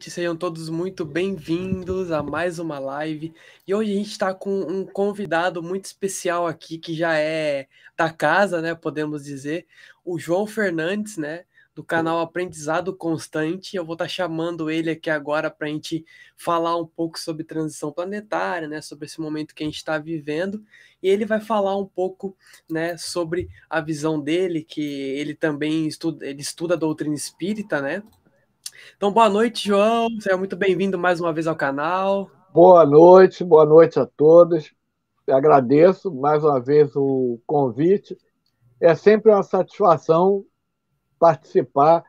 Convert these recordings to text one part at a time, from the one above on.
noite, sejam todos muito bem-vindos a mais uma live. E hoje a gente está com um convidado muito especial aqui, que já é da casa, né? Podemos dizer, o João Fernandes, né? Do canal Aprendizado Constante. Eu vou estar chamando ele aqui agora para a gente falar um pouco sobre transição planetária, né? Sobre esse momento que a gente está vivendo. E ele vai falar um pouco, né? Sobre a visão dele, que ele também estuda a doutrina espírita, né? Então, boa noite, João. Seja muito bem-vindo mais uma vez ao canal. Boa noite a todos. Eu agradeço mais uma vez o convite. É sempre uma satisfação participar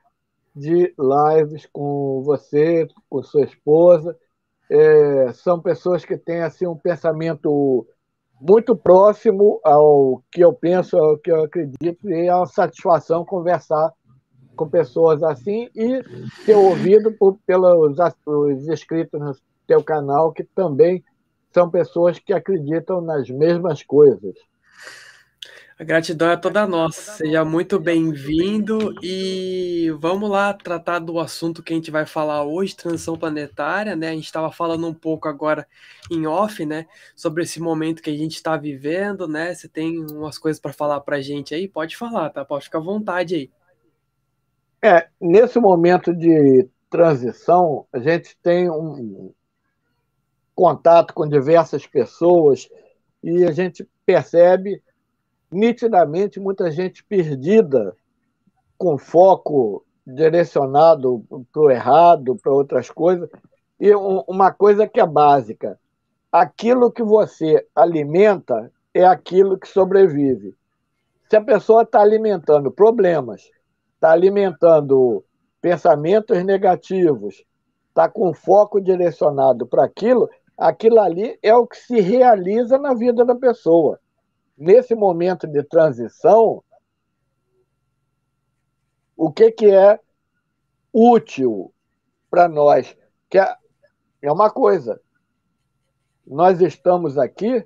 de lives com você, com sua esposa. São pessoas que têm assim um pensamento muito próximo ao que eu penso, ao que eu acredito, e é uma satisfação conversar com pessoas assim e ser ouvido pelos os inscritos no teu canal, que também são pessoas que acreditam nas mesmas coisas. A gratidão é toda nossa. Seja muito bem-vindo e vamos lá tratar do assunto que a gente vai falar hoje, transição planetária, né? A gente estava falando um pouco agora em off, né, sobre esse momento que a gente está vivendo, né? Você tem umas coisas para falar para a gente aí? Pode falar, tá? Pode ficar à vontade aí. Nesse momento de transição, a gente tem um contato com diversas pessoas e a gente percebe nitidamente muita gente perdida, com foco direcionado para o errado, para outras coisas. E uma coisa que é básica: aquilo que você alimenta é aquilo que sobrevive. Se a pessoa está alimentando problemas, está alimentando pensamentos negativos, está com foco direcionado para aquilo, aquilo ali é o que se realiza na vida da pessoa. Nesse momento de transição, o que é útil para nós? Que é uma coisa, nós estamos aqui,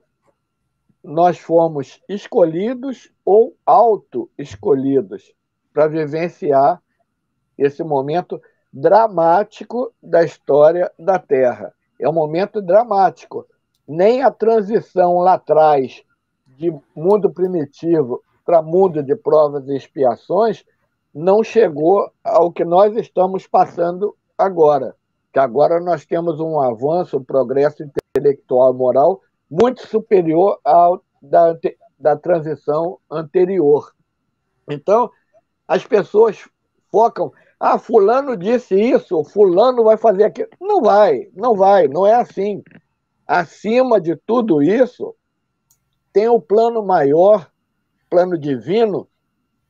nós fomos escolhidos ou auto-escolhidos para vivenciar esse momento dramático da história da Terra. É um momento dramático. Nem a transição lá atrás de mundo primitivo para mundo de provas e expiações não chegou ao que nós estamos passando agora. Que agora nós temos um avanço, um progresso intelectual e moral muito superior ao da transição anterior. Então, as pessoas focam, fulano disse isso, fulano vai fazer aquilo. Não vai, não vai, não é assim. Acima de tudo isso, tem o plano maior, plano divino,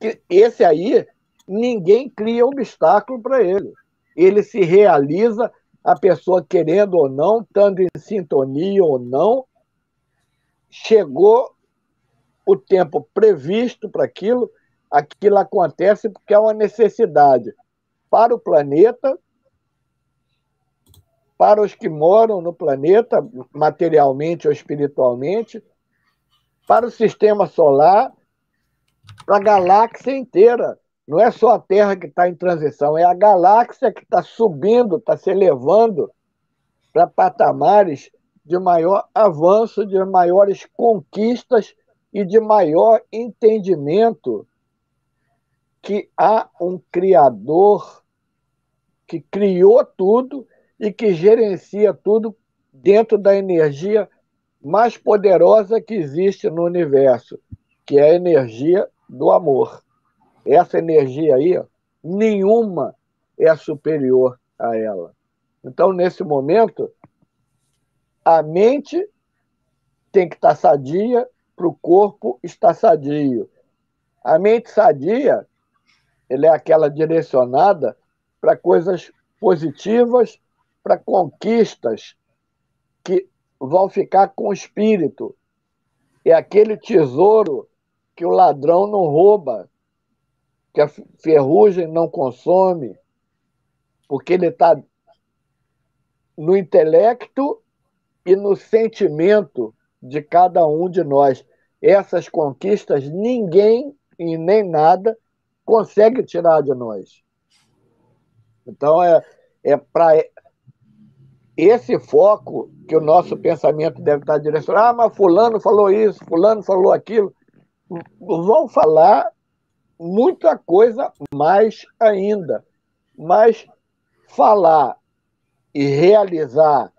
que esse aí ninguém cria obstáculo para ele. Ele se realiza, a pessoa querendo ou não, estando em sintonia ou não, chegou o tempo previsto para aquilo, aquilo acontece porque é uma necessidade para o planeta, para os que moram no planeta, materialmente ou espiritualmente, para o sistema solar, para a galáxia inteira. Não é só a Terra que está em transição, é a galáxia que está subindo, está se elevando para patamares de maior avanço, de maiores conquistas e de maior entendimento que há um Criador que criou tudo e que gerencia tudo dentro da energia mais poderosa que existe no universo, que é a energia do amor. Essa energia aí, ó, nenhuma é superior a ela. Então, nesse momento, a mente tem que estar sadia para o corpo estar sadio. A mente sadia, ela é aquela direcionada para coisas positivas, para conquistas que vão ficar com o espírito. É aquele tesouro que o ladrão não rouba, que a ferrugem não consome, porque ele está no intelecto e no sentimento de cada um de nós. Essas conquistas ninguém e nem nada consegue tirar de nós. Então, é para esse foco que o nosso pensamento deve estar direcionado, mas fulano falou isso, fulano falou aquilo, vão falar muita coisa mais ainda, mas falar e realizar,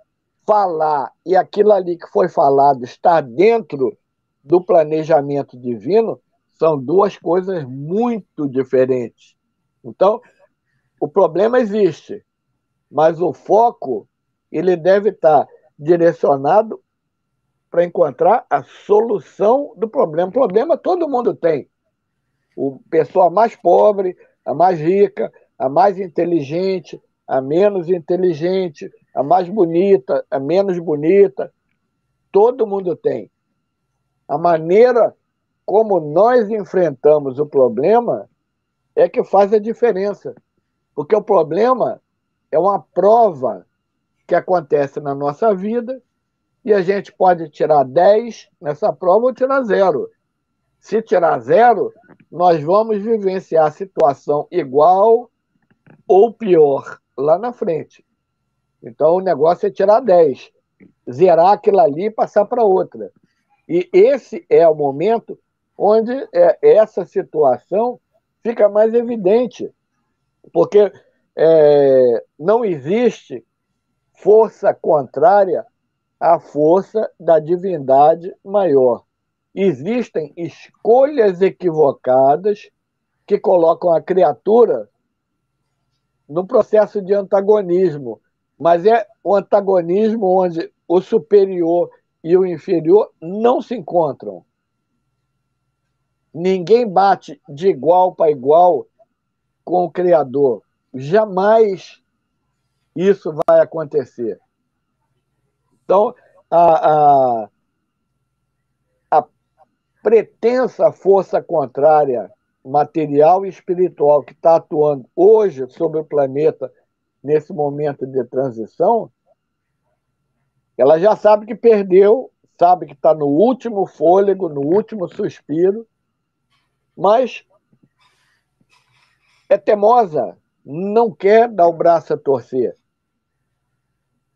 falar e aquilo ali que foi falado estar dentro do planejamento divino são duas coisas muito diferentes. Então, o problema existe, mas o foco ele deve estar direcionado para encontrar a solução do problema. O problema todo mundo tem. O pessoa mais pobre, a mais rica, a mais inteligente, a menos inteligente, a mais bonita, a menos bonita, todo mundo tem. A maneira como nós enfrentamos o problema é que faz a diferença. Porque o problema é uma prova que acontece na nossa vida e a gente pode tirar 10 nessa prova ou tirar 0. Se tirar 0, nós vamos vivenciar a situação igual ou pior lá na frente. Então, o negócio é tirar 10, zerar aquilo ali e passar para outra. E esse é o momento onde essa situação fica mais evidente, porque não existe força contrária à força da divindade maior. Existem escolhas equivocadas que colocam a criatura no processo de antagonismo, mas é o antagonismo onde o superior e o inferior não se encontram. Ninguém bate de igual para igual com o Criador. Jamais isso vai acontecer. Então, a pretensa força contrária material e espiritual que está atuando hoje sobre o planeta nesse momento de transição, ela já sabe que perdeu, sabe que está no último fôlego, no último suspiro, mas é teimosa, não quer dar o braço a torcer.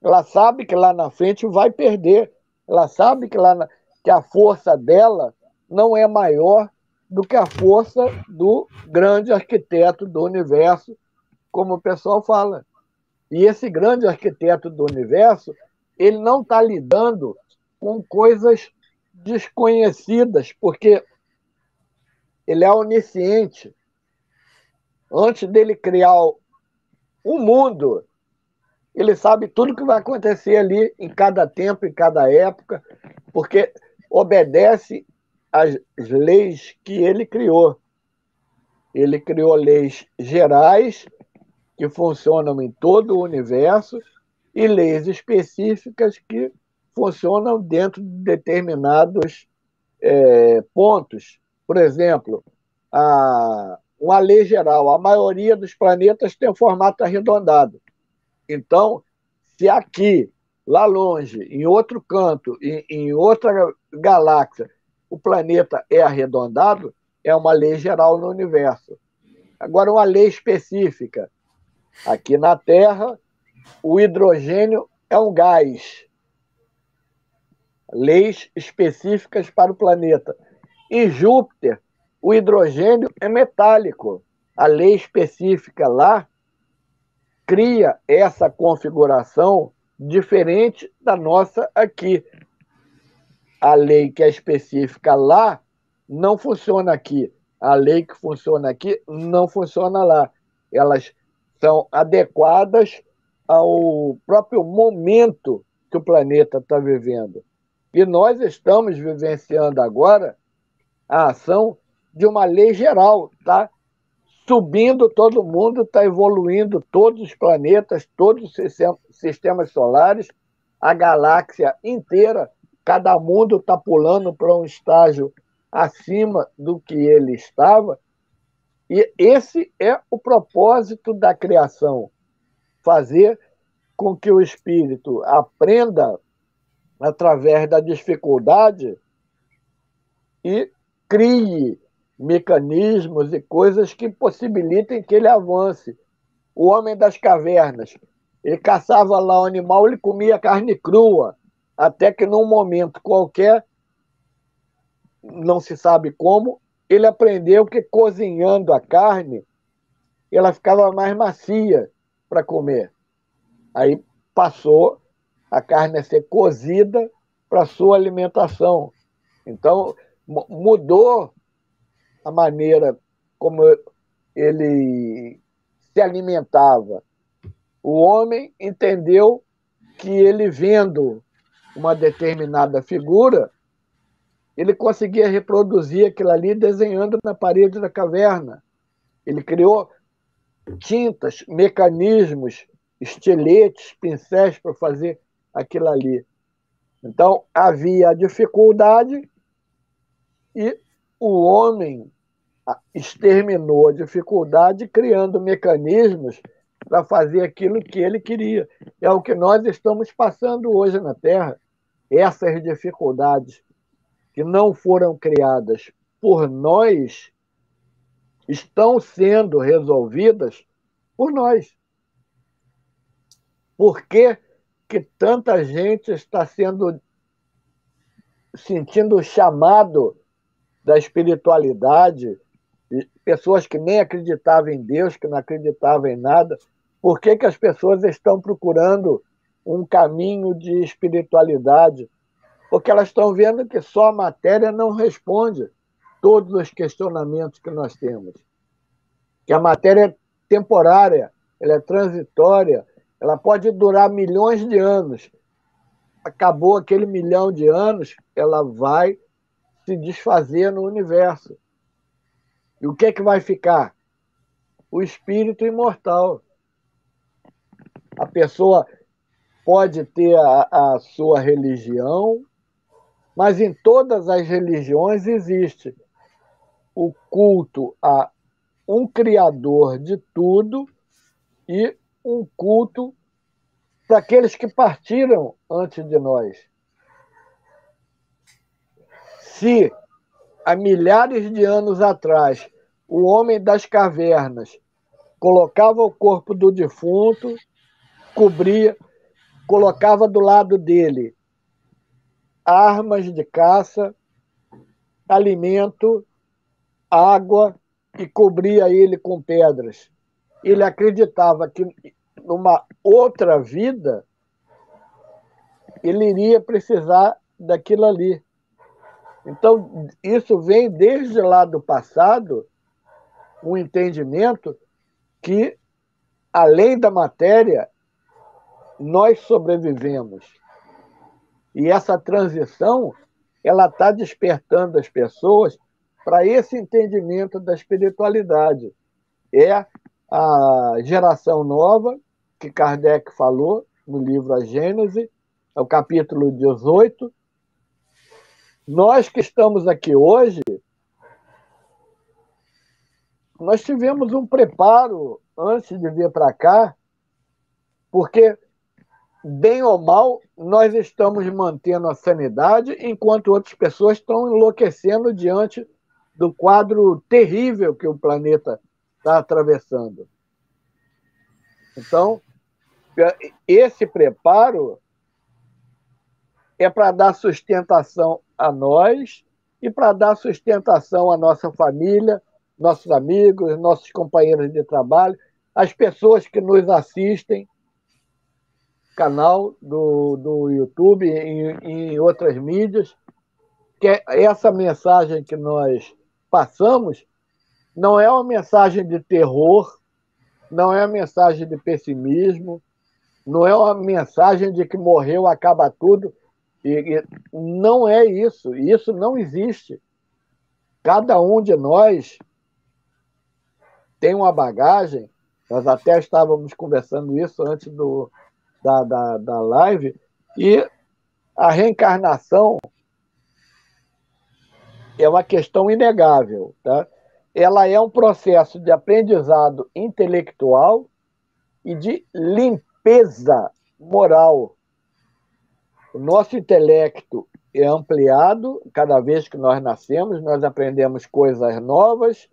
Ela sabe que lá na frente vai perder, ela sabe que a força dela não é maior do que a força do grande arquiteto do universo, como o pessoal fala. E esse grande arquiteto do universo, ele não está lidando com coisas desconhecidas, porque ele é onisciente. Antes dele criar o mundo, ele sabe tudo que vai acontecer ali em cada tempo, em cada época, porque obedece às leis que ele criou. Ele criou leis gerais que funcionam em todo o universo e leis específicas que funcionam dentro de determinados pontos. Por exemplo, uma lei geral, a maioria dos planetas tem um formato arredondado. Então, se aqui, lá longe, em outro canto, em outra galáxia, o planeta é arredondado, é uma lei geral no universo. Agora, uma lei específica. Aqui na Terra, o hidrogênio é um gás. Leis específicas para o planeta. Em Júpiter, o hidrogênio é metálico. A lei específica lá cria essa configuração diferente da nossa aqui. A lei que é específica lá não funciona aqui. A lei que funciona aqui não funciona lá. Elas são adequadas ao próprio momento que o planeta está vivendo. E nós estamos vivenciando agora a ação de uma lei geral, tá? Subindo todo mundo, está evoluindo todos os planetas, todos os sistemas solares, a galáxia inteira, cada mundo está pulando para um estágio acima do que ele estava, e esse é o propósito da criação, fazer com que o espírito aprenda através da dificuldade e crie mecanismos e coisas que possibilitem que ele avance. O homem das cavernas, Ele caçava lá o animal, ele comia carne crua, até que num momento qualquer, não se sabe como, ele aprendeu que cozinhando a carne, ela ficava mais macia para comer. Aí passou a carne a ser cozida para sua alimentação. Então, mudou a maneira como ele se alimentava. O homem entendeu que ele vendo uma determinada figura, ele conseguia reproduzir aquilo ali desenhando na parede da caverna. Ele criou tintas, mecanismos, estiletes, pincéis para fazer aquilo ali. Então, havia a dificuldade e o homem exterminou a dificuldade criando mecanismos para fazer aquilo que ele queria. É o que nós estamos passando hoje na Terra. Essas dificuldades que não foram criadas por nós estão sendo resolvidas por nós. Por que que tanta gente está sentindo o chamado da espiritualidade, pessoas que nem acreditavam em Deus, que não acreditavam em nada? Por que que as pessoas estão procurando um caminho de espiritualidade? Porque elas estão vendo que só a matéria não responde todos os questionamentos que nós temos. Que a matéria é temporária, ela é transitória, ela pode durar milhões de anos. Acabou aquele milhão de anos, ela vai se desfazer no universo. E o que é que vai ficar? O espírito imortal. A pessoa pode ter a sua religião, mas em todas as religiões existe o culto a um criador de tudo e um culto para aqueles que partiram antes de nós. Se há milhares de anos atrás o homem das cavernas colocava o corpo do defunto, cobria, colocava do lado dele armas de caça, alimento, água e cobria ele com pedras. Ele acreditava que numa outra vida ele iria precisar daquilo ali. Então, isso vem desde lá do passado, um entendimento que, além da matéria, nós sobrevivemos. E essa transição, ela está despertando as pessoas para esse entendimento da espiritualidade. É a geração nova, que Kardec falou no livro A Gênese, é o capítulo 18. Nós que estamos aqui hoje, nós tivemos um preparo antes de vir para cá, porque, bem ou mal, nós estamos mantendo a sanidade, enquanto outras pessoas estão enlouquecendo diante do quadro terrível que o planeta está atravessando. Então, esse preparo é para dar sustentação a nós e para dar sustentação à nossa família, nossos amigos, nossos companheiros de trabalho, as pessoas que nos assistem, canal do YouTube e em outras mídias, que essa mensagem que nós passamos não é uma mensagem de terror, não é uma mensagem de pessimismo, não é uma mensagem de que morreu, acaba tudo. E não é isso. Isso não existe. Cada um de nós tem uma bagagem. Nós até estávamos conversando isso antes da live. E a reencarnação é uma questão inegável. Tá? Ela é um processo de aprendizado intelectual e de limpeza moral. O nosso intelecto é ampliado cada vez que nós nascemos, nós aprendemos coisas novas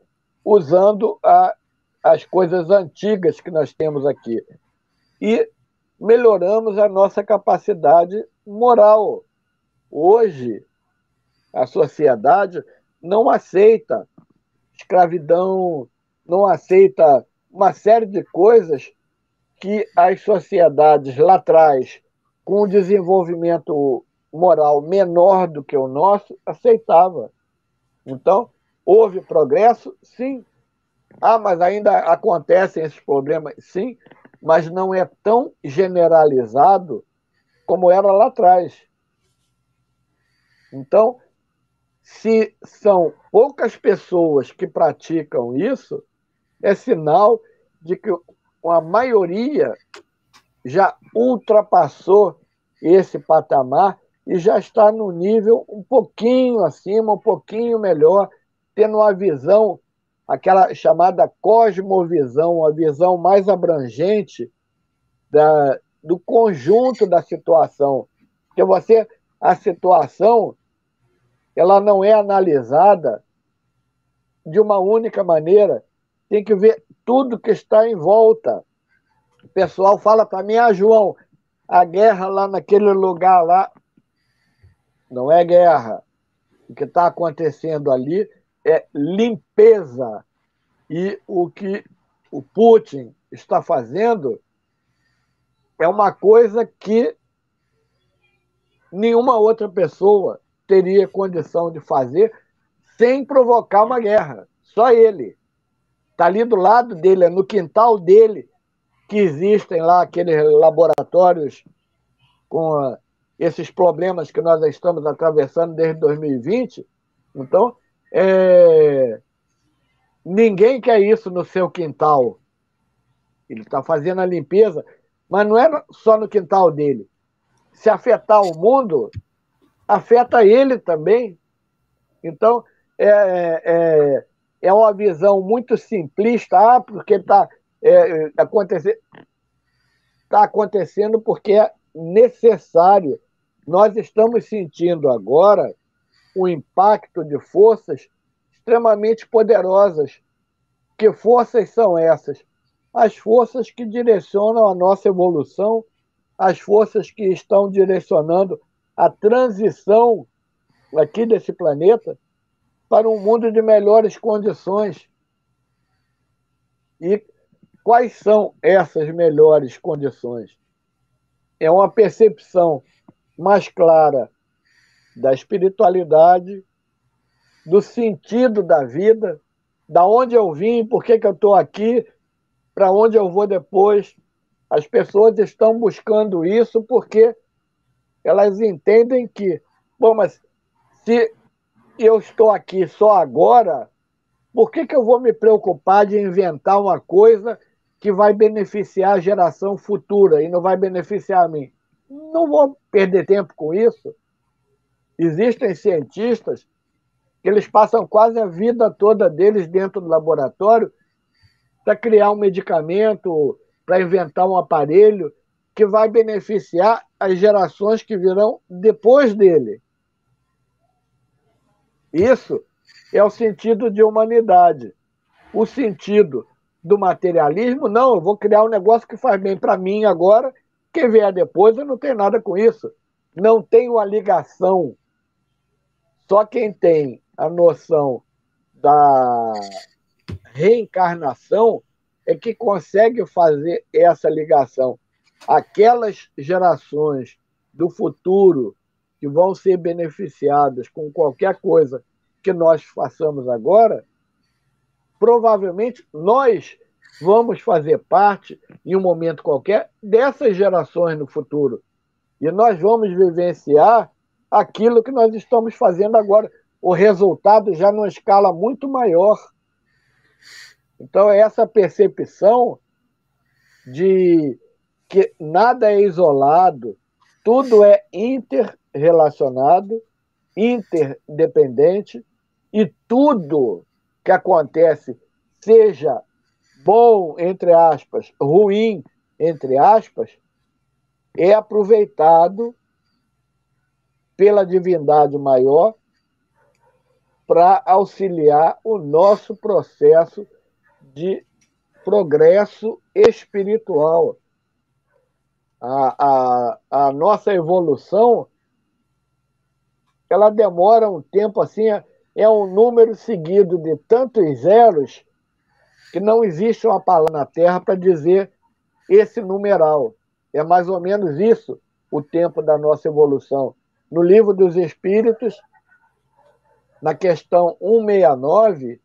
usando as coisas antigas que nós temos aqui. E melhoramos a nossa capacidade moral. Hoje, a sociedade não aceita escravidão, não aceita uma série de coisas que as sociedades lá atrás, com um desenvolvimento moral menor do que o nosso, aceitava. Então, houve progresso? Sim. Ah, mas ainda acontecem esses problemas? Sim, mas não é tão generalizado como era lá atrás. Então, se são poucas pessoas que praticam isso, é sinal de que a maioria já ultrapassou esse patamar e já está no nível um pouquinho acima, um pouquinho melhor, tendo uma visão, aquela chamada cosmovisão, a visão mais abrangente do conjunto da situação. Porque a situação, ela não é analisada de uma única maneira, tem que ver tudo que está em volta. O pessoal fala para mim, João, a guerra lá naquele lugar lá não é guerra. O que está acontecendo ali é limpeza. E o que o Putin está fazendo é uma coisa que nenhuma outra pessoa teria condição de fazer sem provocar uma guerra. Só ele. Está ali do lado dele, é no quintal dele que existem lá aqueles laboratórios com esses problemas que nós estamos atravessando desde 2020. Então, ninguém quer isso no seu quintal. Ele está fazendo a limpeza, mas não é só no quintal dele. Se afetar o mundo, afeta ele também. Então, é uma visão muito simplista, porque está acontecendo porque é necessário. Nós estamos sentindo agora o impacto de forças extremamente poderosas. Que forças são essas? As forças que direcionam a nossa evolução, as forças que estão direcionando a transição aqui desse planeta para um mundo de melhores condições. E quais são essas melhores condições? É uma percepção mais clara da espiritualidade, do sentido da vida, da onde eu vim, por que eu estou aqui, para onde eu vou depois. As pessoas estão buscando isso porque elas entendem que, bom, mas se eu estou aqui só agora, por que eu vou me preocupar de inventar uma coisa que vai beneficiar a geração futura e não vai beneficiar a mim? Não vou perder tempo com isso. Existem cientistas que eles passam quase a vida toda deles dentro do laboratório para criar um medicamento, para inventar um aparelho que vai beneficiar as gerações que virão depois dele. Isso é o sentido de humanidade. O sentido do materialismo, não, eu vou criar um negócio que faz bem para mim agora, quem vier depois eu não tenho nada com isso. Não tem uma ligação. Só quem tem a noção da reencarnação é que consegue fazer essa ligação. Aquelas gerações do futuro que vão ser beneficiadas com qualquer coisa que nós façamos agora, provavelmente nós vamos fazer parte, em um momento qualquer, dessas gerações no futuro. E nós vamos vivenciar aquilo que nós estamos fazendo agora. O resultado já numa escala muito maior. Então, é essa percepção de que nada é isolado, tudo é interrelacionado, interdependente, e tudo que acontece, seja bom, entre aspas, ruim, entre aspas, é aproveitado pela divindade maior para auxiliar o nosso processo de progresso espiritual. A nossa evolução, ela demora um tempo assim, é um número seguido de tantos zeros que não existe uma palavra na Terra para dizer esse numeral. É mais ou menos isso o tempo da nossa evolução. No Livro dos Espíritos, na questão 169,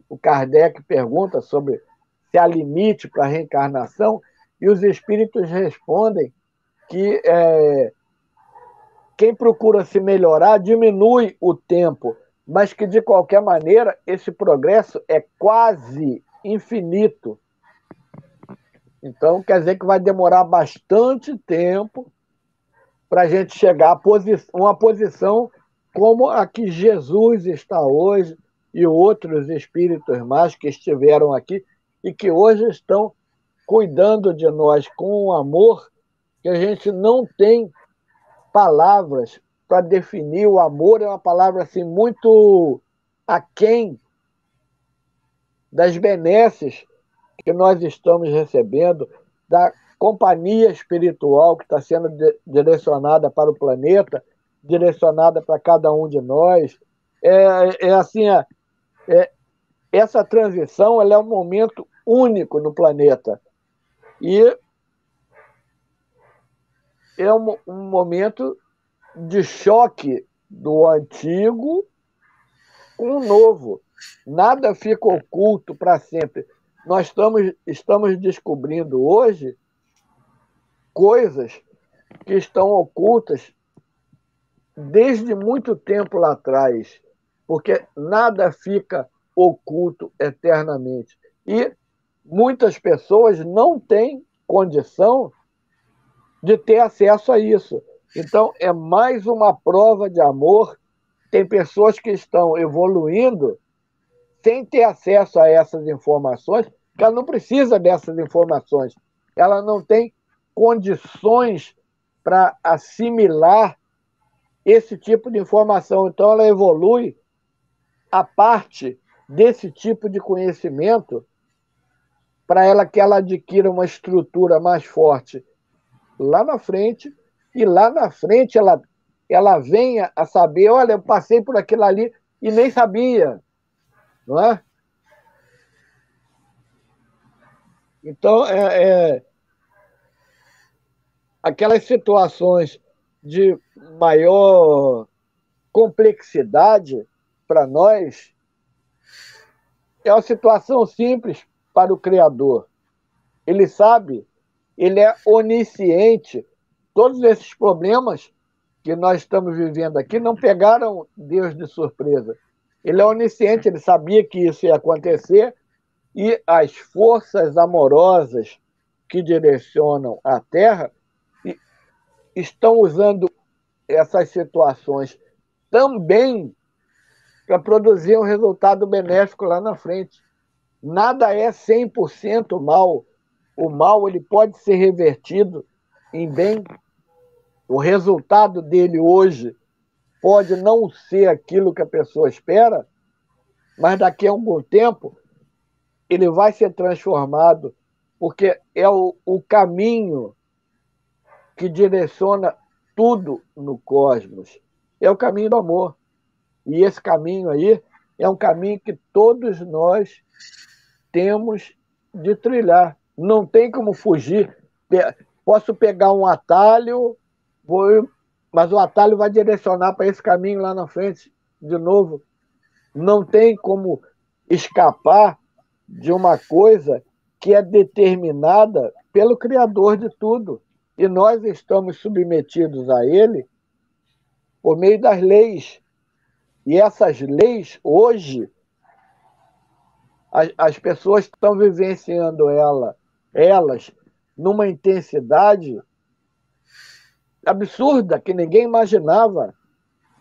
o Kardec pergunta sobre se há limite para a reencarnação, e os espíritos respondem que quem procura se melhorar diminui o tempo, mas que, de qualquer maneira, esse progresso é quase infinito. Então, quer dizer que vai demorar bastante tempo para a gente chegar a uma posição como a que Jesus está hoje e outros espíritos mais que estiveram aqui e que hoje estão cuidando de nós com um amor que a gente não tem palavras para definir. O amor é uma palavra assim muito aquém das benesses que nós estamos recebendo, da companhia espiritual que está sendo direcionada para o planeta, direcionada para cada um de nós. Assim, essa transição ela é um momento único no planeta. E é um momento de choque do antigo com o novo. Nada fica oculto para sempre. Nós estamos descobrindo hoje coisas que estão ocultas desde muito tempo lá atrás, porque nada fica oculto eternamente. E muitas pessoas não têm condição de ter acesso a isso. Então, é mais uma prova de amor. Tem pessoas que estão evoluindo sem ter acesso a essas informações, porque ela não precisa dessas informações. Ela não tem condições para assimilar esse tipo de informação. Então, ela evolui a parte desse tipo de conhecimento para ela que ela adquira uma estrutura mais forte lá na frente, e lá na frente ela venha a saber, olha, eu passei por aquilo ali e nem sabia, não é? Então, aquelas situações de maior complexidade para nós é uma situação simples para o Criador. Ele sabe, ele é onisciente. Todos esses problemas que nós estamos vivendo aqui não pegaram Deus de surpresa. Ele é onisciente, ele sabia que isso ia acontecer, e as forças amorosas que direcionam a Terra estão usando essas situações também para produzir um resultado benéfico lá na frente. Nada é 100% mal. O mal ele pode ser revertido em bem. O resultado dele hoje pode não ser aquilo que a pessoa espera, mas daqui a algum tempo ele vai ser transformado, porque é o caminho que direciona tudo no cosmos. É o caminho do amor. E esse caminho aí é um caminho que todos nós temos de trilhar. Não tem como fugir. Posso pegar um atalho, mas o atalho vai direcionar para esse caminho lá na frente, de novo. Não tem como escapar de uma coisa que é determinada pelo Criador de tudo. E nós estamos submetidos a ele por meio das leis. E essas leis, hoje, as pessoas estão vivenciando elas numa intensidade absurda que ninguém imaginava.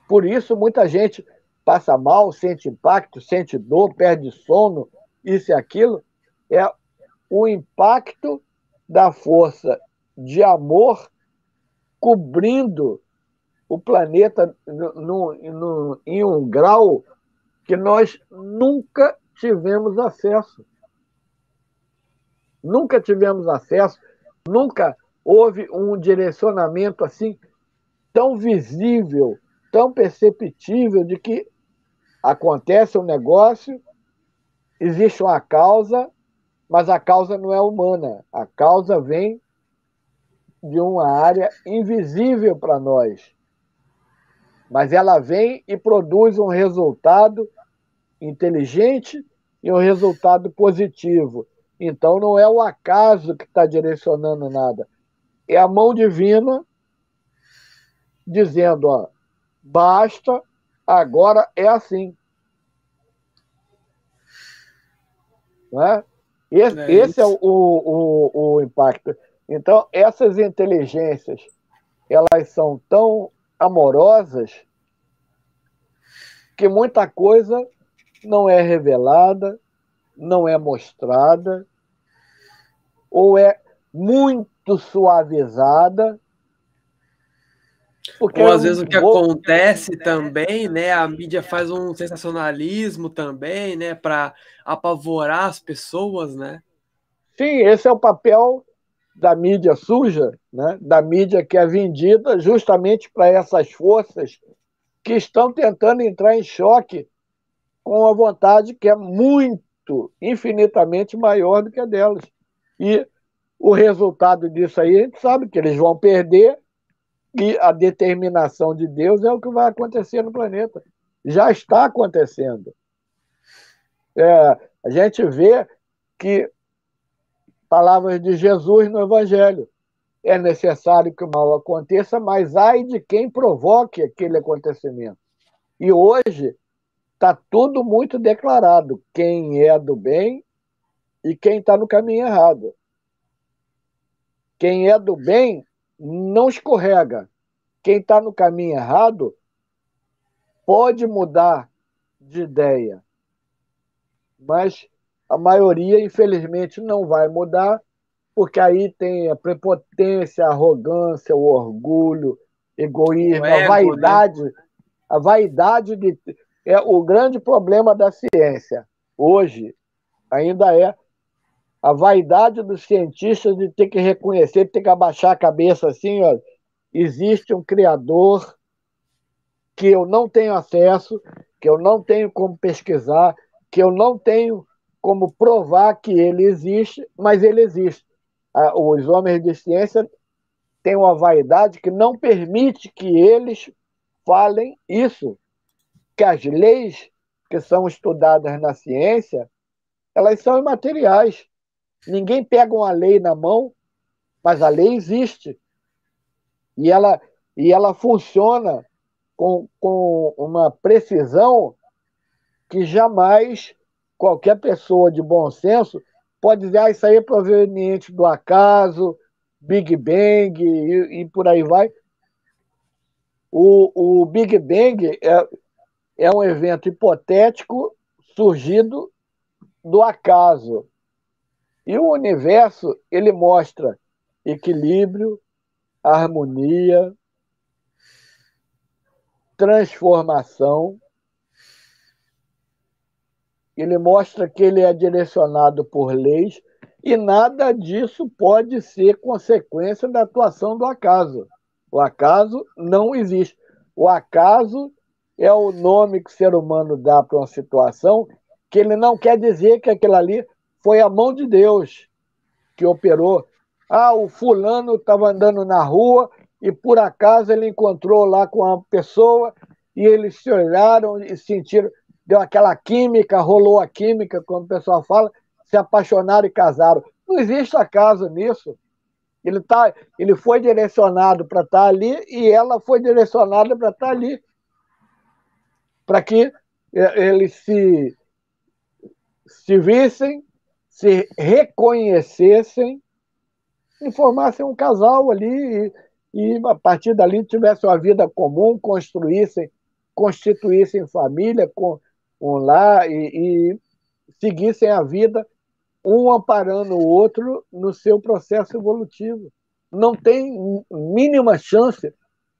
Por isso, muita gente passa mal, sente impacto, sente dor, perde sono, isso e aquilo. É o impacto da força de amor cobrindo o planeta em um grau que nós nunca tivemos acesso. Nunca tivemos acesso, nunca houve um direcionamento assim tão visível, tão perceptível de que acontece um negócio, existe uma causa, mas a causa não é humana. A causa vem de uma área invisível para nós, mas ela vem e produz um resultado inteligente e um resultado positivo. Então não é o acaso que está direcionando nada, é a mão divina dizendo, ó, basta, agora é assim. Né? É Esse é isso. o impacto. Então, essas inteligências, elas são tão amorosas que muita coisa não é revelada, não é mostrada, ou é muito suavizada, porque Ou eu às não vezes o que vou. acontece também, né? A mídia faz um sensacionalismo também, né? Para apavorar as pessoas, né? Sim, esse é o papel da mídia suja, né? Da mídia que é vendida justamente para essas forças que estão tentando entrar em choque com a vontade que é muito, infinitamente maior do que a delas. E o resultado disso aí, a gente sabe que eles vão perder e a determinação de Deus é o que vai acontecer no planeta. Já está acontecendo. A gente vê que palavras de Jesus no Evangelho. É necessário que o mal aconteça, mas ai de quem provoque aquele acontecimento. E hoje está tudo muito declarado. Quem é do bem e quem está no caminho errado. Quem é do bem não escorrega. Quem está no caminho errado pode mudar de ideia, mas a maioria, infelizmente, não vai mudar, porque aí tem a prepotência, a arrogância, o orgulho, O egoísmo, ego, né? a vaidade de é o grande problema da ciência. Hoje ainda é a vaidade dos cientistas de ter que reconhecer, de ter que abaixar a cabeça assim, ó, existe um criador que eu não tenho acesso, que eu não tenho como pesquisar, que eu não tenho como provar que ele existe, mas ele existe. Os homens de ciência têm uma vaidade que não permite que eles falem isso, que as leis que são estudadas na ciência, elas são imateriais. Ninguém pega uma lei na mão, mas a lei existe. E ela, e ela funciona com uma precisão que jamais qualquer pessoa de bom senso pode dizer, isso aí é proveniente do acaso, Big Bang e por aí vai. O Big Bang é um evento hipotético surgido do acaso. E o universo, ele mostra equilíbrio, harmonia, transformação. Ele mostra que ele é direcionado por leis e nada disso pode ser consequência da atuação do acaso. O acaso não existe. O acaso é o nome que o ser humano dá para uma situação que ele não quer dizer que aquilo ali foi a mão de Deus que operou. Ah, o fulano estava andando na rua e por acaso ele encontrou lá com uma pessoa e eles se olharam e sentiram, deu aquela química, rolou a química, como o pessoal fala, se apaixonaram e casaram. Não existe acaso nisso. Ele foi direcionado para estar ali e ela foi direcionada para estar ali, para que eles se vissem, se reconhecessem e formassem um casal ali e a partir dali tivessem uma vida comum, constituíssem família com um lar e seguissem a vida, um amparando o outro no seu processo evolutivo. Não tem mínima chance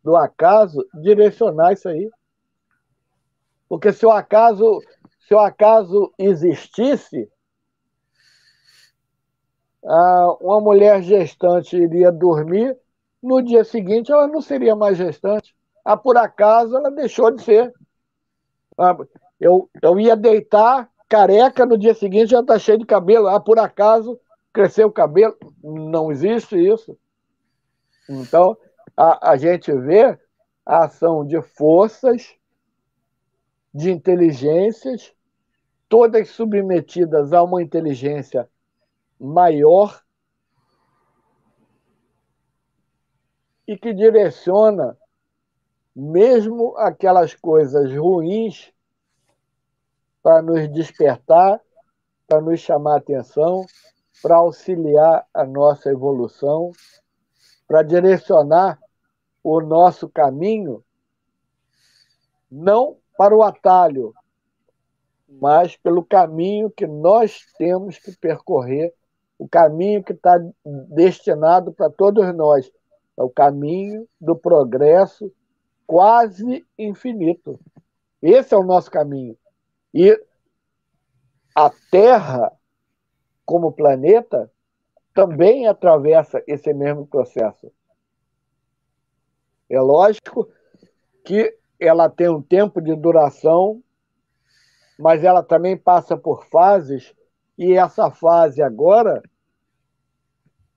do acaso direcionar isso aí. Porque se o acaso existisse, Uma mulher gestante iria dormir, no dia seguinte ela não seria mais gestante. Por acaso ela deixou de ser. Eu ia deitar careca, no dia seguinte já está cheio de cabelo. Por acaso cresceu o cabelo. Não existe isso. Então, a gente vê a ação de forças, de inteligências, todas submetidas a uma inteligência maior e que direciona mesmo aquelas coisas ruins para nos despertar, para nos chamar a atenção, para auxiliar a nossa evolução, para direcionar o nosso caminho, não para o atalho, mas pelo caminho que nós temos que percorrer, o caminho que está destinado para todos nós. É o caminho do progresso quase infinito. Esse é o nosso caminho. E a Terra, como planeta, também atravessa esse mesmo processo. É lógico que ela tem um tempo de duração, mas ela também passa por fases, e essa fase agora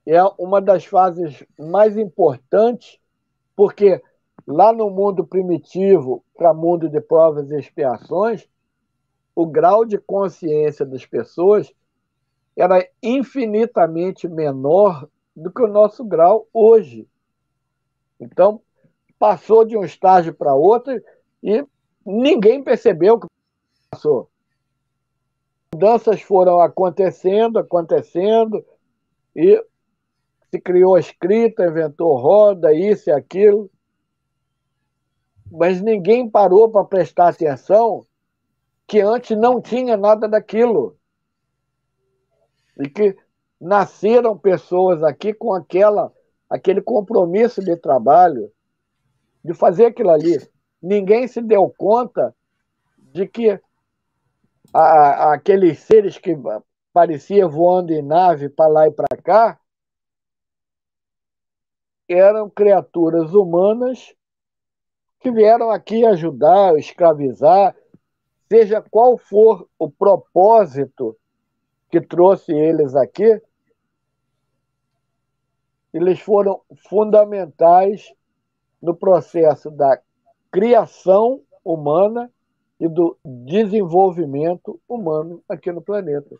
é uma das fases mais importantes, porque lá no mundo primitivo, para o mundo de provas e expiações, o grau de consciência das pessoas era infinitamente menor do que o nosso grau hoje. Então, passou de um estágio para outro e ninguém percebeu que passou. Mudanças foram acontecendo, e se criou a escrita, inventou roda, isso e aquilo, mas ninguém parou para prestar atenção que antes não tinha nada daquilo. E que nasceram pessoas aqui com aquele compromisso de trabalho, de fazer aquilo ali. Ninguém se deu conta de que aqueles seres que pareciam voando em nave para lá e para cá eram criaturas humanas que vieram aqui ajudar, escravizar, seja qual for o propósito que trouxe eles aqui, eles foram fundamentais no processo da criação humana e do desenvolvimento humano aqui no planeta.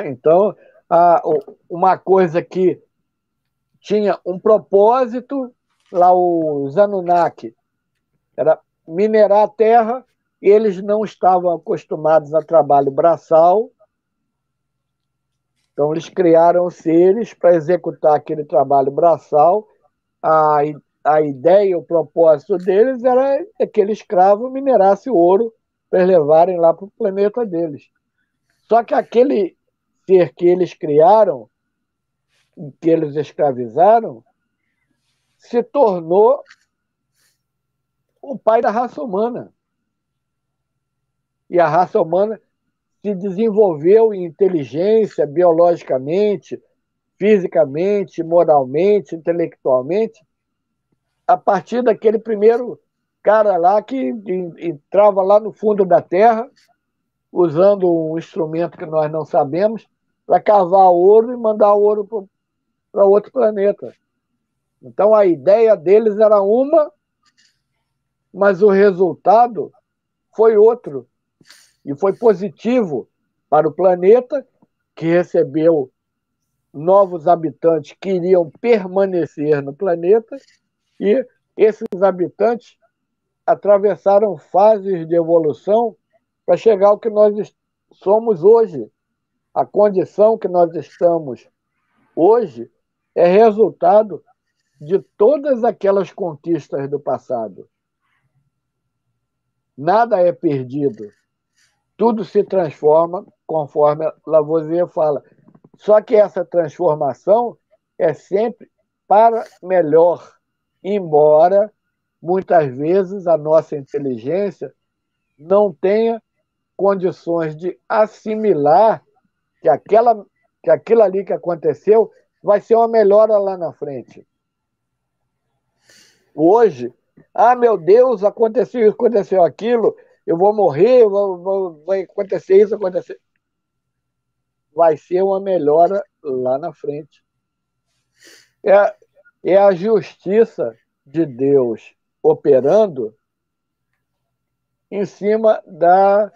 Então, uma coisa que tinha um propósito, lá os Anunnaki, era minerar a terra, e eles não estavam acostumados a trabalho braçal, então eles criaram seres para executar aquele trabalho braçal. A ideia, o propósito deles era que aquele escravo minerasse ouro para eles levarem lá para o planeta deles. Só que aquele ser que eles criaram, que eles escravizaram, se tornou o pai da raça humana. E a raça humana se desenvolveu em inteligência, biologicamente, fisicamente, moralmente, intelectualmente, a partir daquele primeiro cara lá que entrava lá no fundo da terra, usando um instrumento que nós não sabemos, para cavar ouro e mandar o ouro para outro planeta. Então a ideia deles era uma, mas o resultado foi outro. E foi positivo para o planeta, que recebeu novos habitantes que iriam permanecer no planeta, e esses habitantes atravessaram fases de evolução para chegar ao que nós somos hoje. A condição que nós estamos hoje é resultado de todas aquelas conquistas do passado. Nada é perdido. Tudo se transforma, conforme Lavoisier fala. Só que essa transformação é sempre para melhor, embora muitas vezes a nossa inteligência não tenha condições de assimilar que aquilo ali que aconteceu vai ser uma melhora lá na frente. Hoje, meu Deus, aconteceu isso, aconteceu aquilo, eu vou morrer, vai acontecer isso, acontecer. Vai ser uma melhora lá na frente. É a justiça de Deus operando em cima da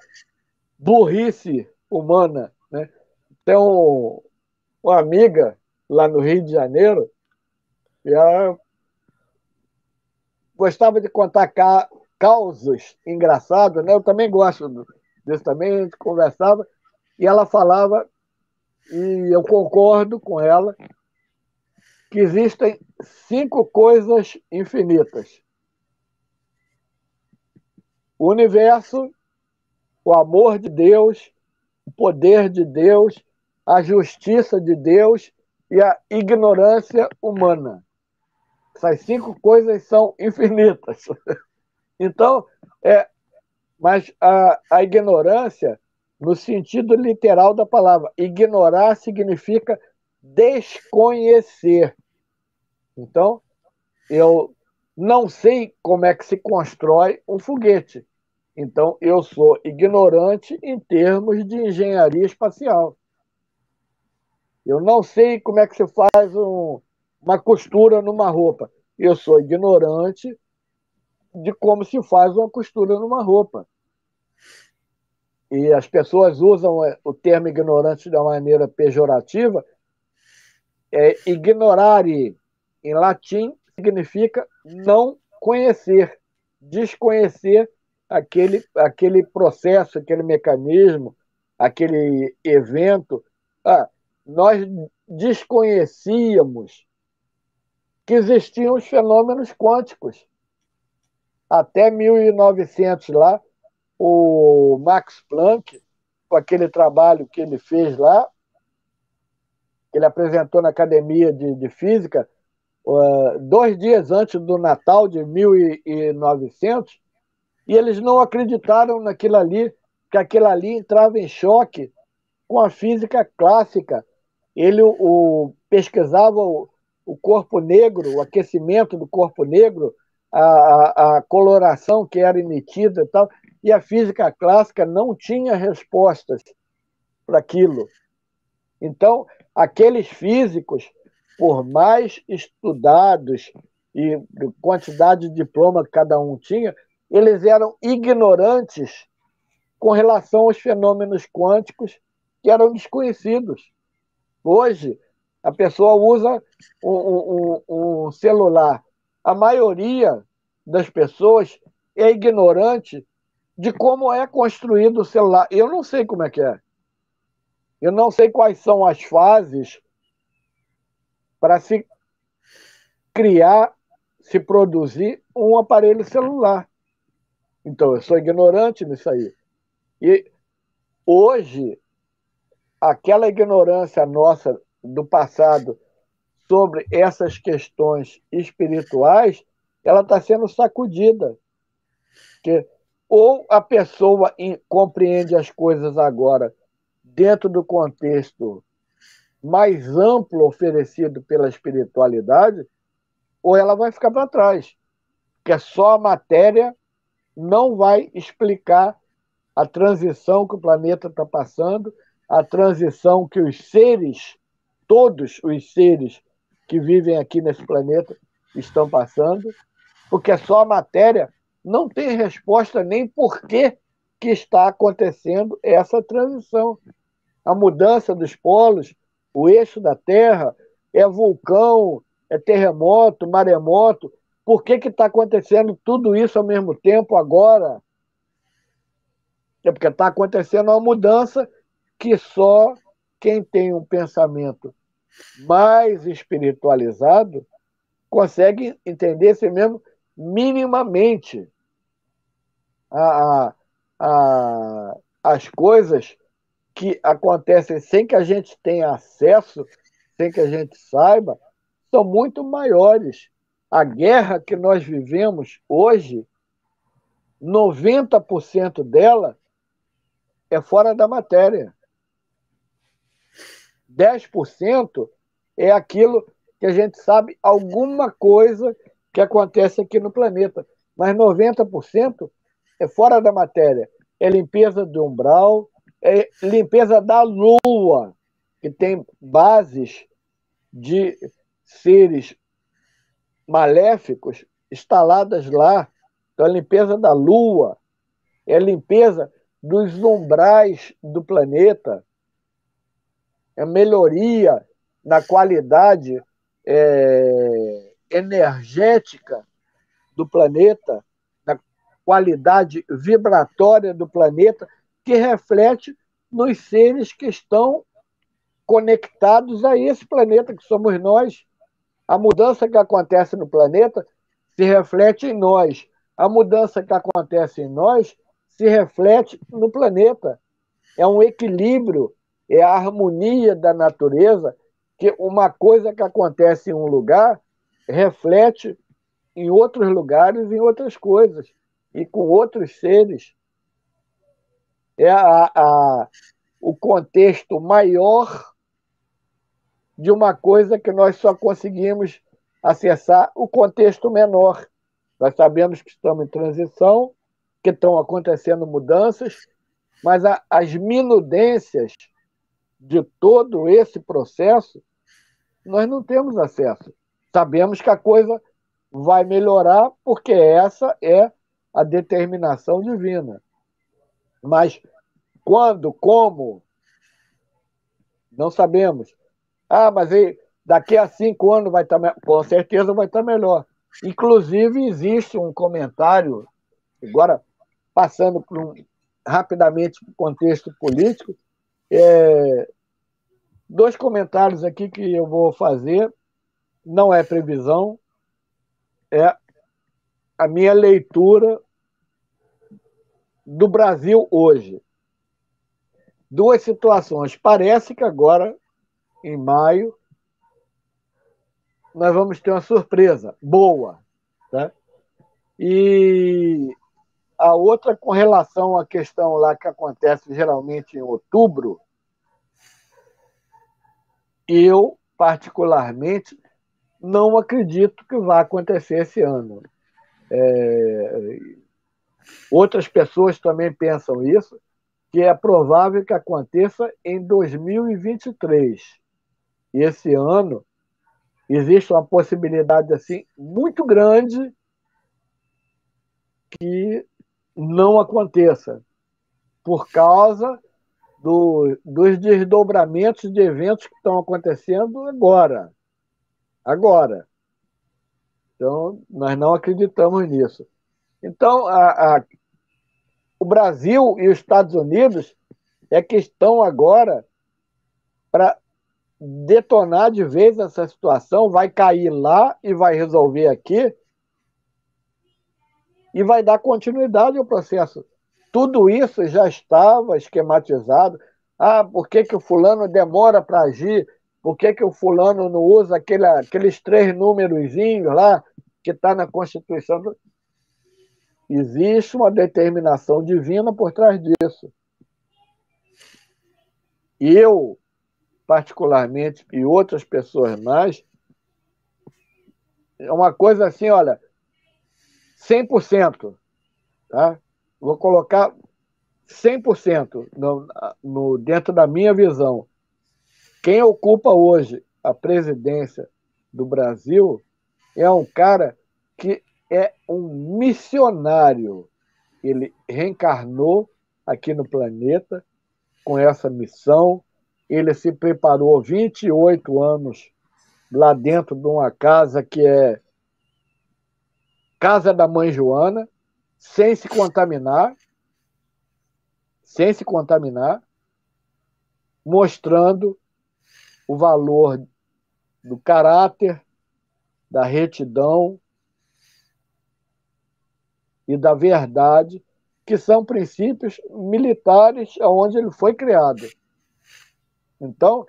burrice humana, né? Tem uma amiga lá no Rio de Janeiro e ela gostava de contar causos engraçados, né? Eu também gosto disso também, a gente conversava e ela falava, e eu concordo com ela, que existem 5 coisas infinitas: o universo, o amor de Deus, o poder de Deus, a justiça de Deus e a ignorância humana. Essas 5 coisas são infinitas. Então, mas a ignorância, no sentido literal da palavra, ignorar significa desconhecer. Então, eu não sei como é que se constrói um foguete. Então, eu sou ignorante em termos de engenharia espacial. Eu não sei como é que se faz uma costura numa roupa. Eu sou ignorante de como se faz uma costura numa roupa. E as pessoas usam o termo ignorante de uma maneira pejorativa. Ignorare, em latim, significa não conhecer, desconhecer aquele processo, aquele mecanismo, aquele evento. Nós desconhecíamos que existiam os fenômenos quânticos. Até 1900 lá, o Max Planck, com aquele trabalho que ele fez lá, que ele apresentou na Academia de Física, 2 dias antes do Natal de 1900, e eles não acreditaram naquilo ali, que aquilo ali entrava em choque com a física clássica. Ele pesquisava o corpo negro, o aquecimento do corpo negro, a coloração que era emitida e tal, e a física clássica não tinha respostas para aquilo. Então, aqueles físicos, por mais estudados e quantidade de diploma que cada um tinha, eles eram ignorantes com relação aos fenômenos quânticos que eram desconhecidos. Hoje, a pessoa usa um celular. A maioria das pessoas é ignorante de como é construído o celular. Eu não sei como é que é. Eu não sei quais são as fases para se criar, se produzir um aparelho celular. Então, eu sou ignorante nisso aí. E hoje, aquela ignorância nossa do passado sobre essas questões espirituais, ela está sendo sacudida. Porque ou a pessoa compreende as coisas agora dentro do contexto mais amplo oferecido pela espiritualidade, ou ela vai ficar para trás. Porque só a matéria não vai explicar a transição que o planeta está passando, a transição que os seres, todos os seres que vivem aqui nesse planeta estão passando, porque só a matéria não tem resposta nem por que está acontecendo essa transição. A mudança dos polos, o eixo da Terra, é vulcão, é terremoto, maremoto. Por que está acontecendo tudo isso ao mesmo tempo agora? É porque está acontecendo uma mudança que só quem tem um pensamento mais espiritualizado consegue entender se mesmo minimamente a, as coisas que acontecem sem que a gente tenha acesso, sem que a gente saiba, são muito maiores. A guerra que nós vivemos hoje, 90% dela é fora da matéria. 10% é aquilo que a gente sabe alguma coisa que acontece aqui no planeta. Mas 90% é fora da matéria. É limpeza do umbral, é limpeza da Lua, que tem bases de seres maléficos instaladas lá. Então, a limpeza da Lua, é a limpeza dos umbrais do planeta, é a melhoria na qualidade energética do planeta, na qualidade vibratória do planeta, que reflete nos seres que estão conectados a esse planeta que somos nós. A mudança que acontece no planeta se reflete em nós. A mudança que acontece em nós se reflete no planeta. É um equilíbrio, é a harmonia da natureza, que uma coisa que acontece em um lugar reflete em outros lugares, em outras coisas, e com outros seres. É o contexto maior de uma coisa que nós só conseguimos acessar o contexto menor. Nós sabemos que estamos em transição, que estão acontecendo mudanças, mas as minudências de todo esse processo nós não temos acesso. Sabemos que a coisa vai melhorar porque essa é a determinação divina. Mas quando, como, não sabemos. Ah, mas daqui a 5 anos vai estar, com certeza vai estar melhor. Inclusive, existe um comentário, agora passando rapidamente para o contexto político, 2 comentários aqui que eu vou fazer, não é previsão, é a minha leitura do Brasil hoje. 2 situações. Parece que agora, em maio, nós vamos ter uma surpresa boa. Tá? E a outra, com relação à questão lá que acontece geralmente em outubro, eu, particularmente, não acredito que vai acontecer esse ano. Outras pessoas também pensam isso, que é provável que aconteça em 2023. E esse ano existe uma possibilidade assim muito grande que não aconteça, por causa dos desdobramentos de eventos que estão acontecendo agora. Agora. Então, nós não acreditamos nisso. Então, o Brasil e os Estados Unidos é que estão agora para detonar de vez essa situação, vai cair lá e vai resolver aqui e vai dar continuidade ao processo. Tudo isso já estava esquematizado. Ah, por que o fulano demora para agir? Por que o fulano não usa aqueles 3 númerozinhos lá que está na Constituição? Existe uma determinação divina por trás disso. Eu, particularmente, e outras pessoas mais, é uma coisa assim, olha, 100%, tá? Vou colocar 100% dentro da minha visão. Quem ocupa hoje a presidência do Brasil é um cara que é um missionário. Ele reencarnou aqui no planeta com essa missão. Ele se preparou 28 anos lá dentro de uma casa que é Casa da Mãe Joana, sem se contaminar, mostrando o valor do caráter, da retidão e da verdade, que são princípios militares onde ele foi criado. Então,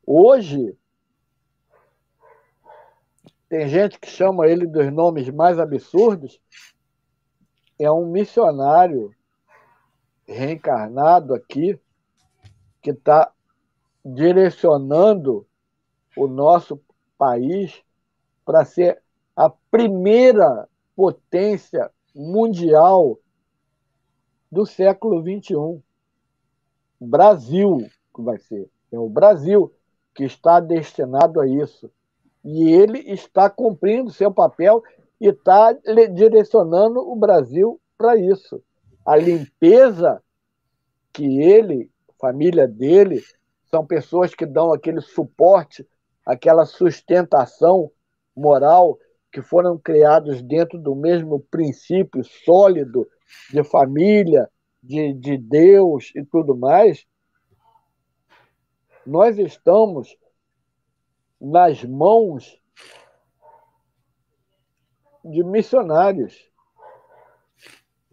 hoje, tem gente que chama ele dos nomes mais absurdos, é um missionário reencarnado aqui, que está direcionando o nosso país para ser a primeira potência mundial do século XXI. Brasil que vai ser. É o Brasil que está destinado a isso. E ele está cumprindo seu papel e está direcionando o Brasil para isso. A limpeza que ele, família dele, são pessoas que dão aquele suporte, aquela sustentação moral, que foram criados dentro do mesmo princípio sólido de família, de Deus e tudo mais. Nós estamos nas mãos de missionários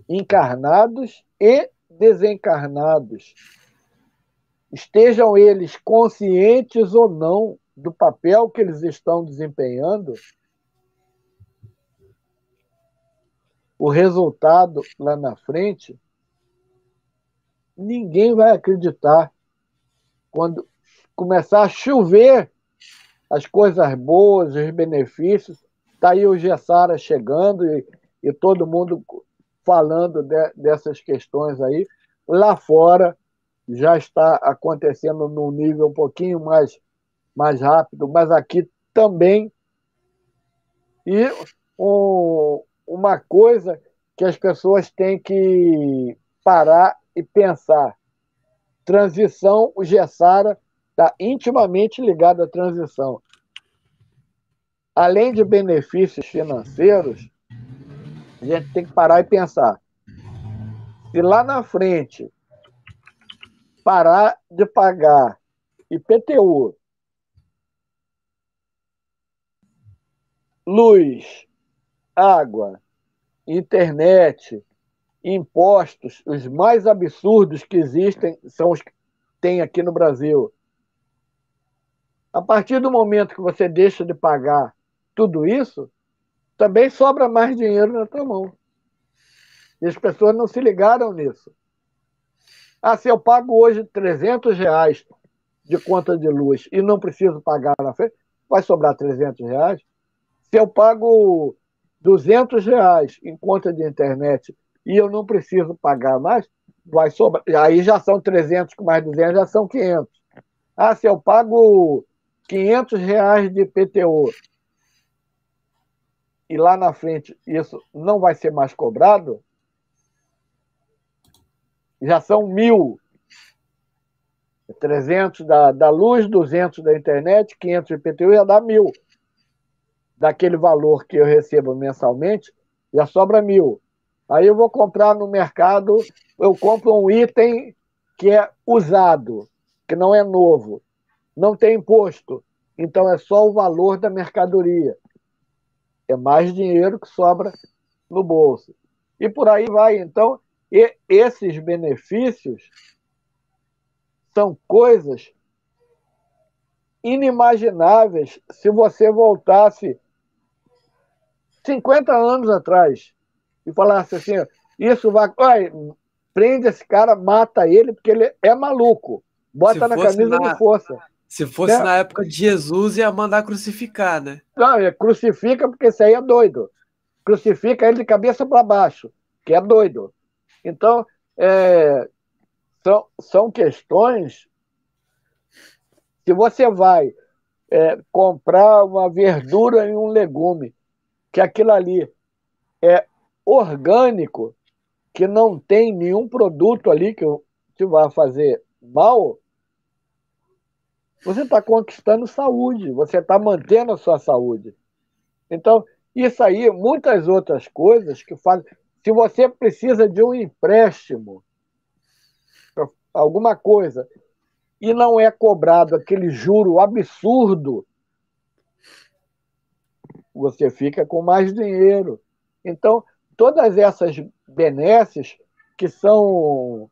encarnados e desencarnados. Estejam eles conscientes ou não do papel que eles estão desempenhando, o resultado lá na frente, ninguém vai acreditar. Quando começar a chover as coisas boas, os benefícios, está aí o Gessara chegando e todo mundo falando dessas questões aí. Lá fora já está acontecendo num nível um pouquinho mais rápido, mas aqui também. E uma coisa que as pessoas têm que parar e pensar. Transição, o Gessara está intimamente ligado à transição. Além de benefícios financeiros, a gente tem que parar e pensar. Se lá na frente parar de pagar IPTU, luz, água, internet, impostos, os mais absurdos que existem são os que tem aqui no Brasil. A partir do momento que você deixa de pagar tudo isso, também sobra mais dinheiro na tua mão. E as pessoas não se ligaram nisso. Se eu pago hoje R$ 300 de conta de luz e não preciso pagar na frente, vai sobrar R$ 300. Se eu pago R$ 200 em conta de internet e eu não preciso pagar mais, vai sobrar. Aí já são 300 com mais 200, já são 500. Se eu pago R$ 500 de IPTU e lá na frente isso não vai ser mais cobrado, já são 1.000. 300 da luz, 200 da internet, 500 de IPTU, já dá 1.000. Daquele valor que eu recebo mensalmente, já sobra 1.000. Aí eu vou comprar no mercado, eu compro um item que é usado, que não é novo, não tem imposto, então é só o valor da mercadoria. É mais dinheiro que sobra no bolso. E por aí vai. Então, esses benefícios são coisas inimagináveis se você voltasse 50 anos atrás e falasse assim, isso vai... prende esse cara, mata ele, porque ele é maluco. Bota na camisa de força. Se fosse na época de Jesus, ia mandar crucificar, né? Não, crucifica porque esse aí é doido. Crucifica ele de cabeça para baixo, que é doido. Então, são questões. Se você vai comprar uma verdura e um legume, que aquilo ali é orgânico, que não tem nenhum produto ali que vai fazer mal, você está conquistando saúde, você está mantendo a sua saúde. Então, isso aí, muitas outras coisas que fazem. Se você precisa de um empréstimo, alguma coisa, e não é cobrado aquele juro absurdo, você fica com mais dinheiro. Então, todas essas benesses que estão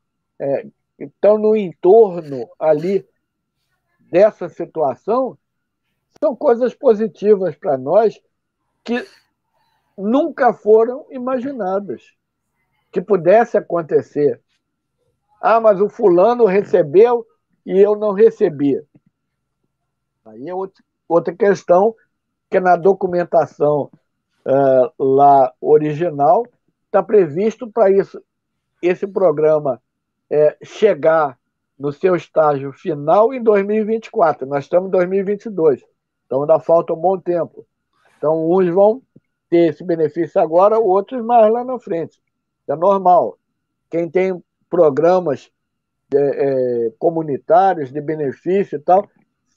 no entorno ali dessa situação são coisas positivas para nós que nunca foram imaginadas que pudesse acontecer. Mas o fulano recebeu e eu não recebi. Aí é outra questão, que na documentação lá original está previsto para isso, esse programa chegar no seu estágio final em 2024. Nós estamos em 2022, então ainda falta um bom tempo. Então, uns vão ter esse benefício agora, outros mais lá na frente. É normal. Quem tem programas comunitários de benefício e tal,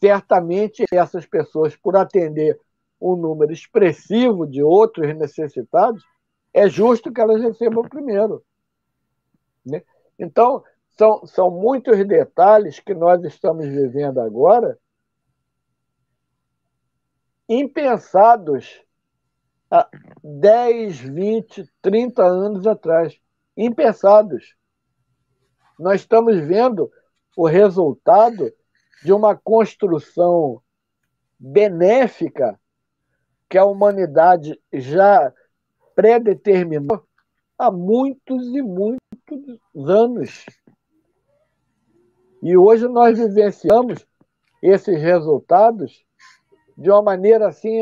certamente essas pessoas, por atender um número expressivo de outros necessitados, é justo que elas recebam primeiro, né? Então, são muitos detalhes que nós estamos vivendo agora, impensados há 10, 20, 30 anos atrás. Impensados. Nós estamos vendo o resultado de uma construção benéfica que a humanidade já predeterminou há muitos e muitos anos. E hoje nós vivenciamos esses resultados de uma maneira assim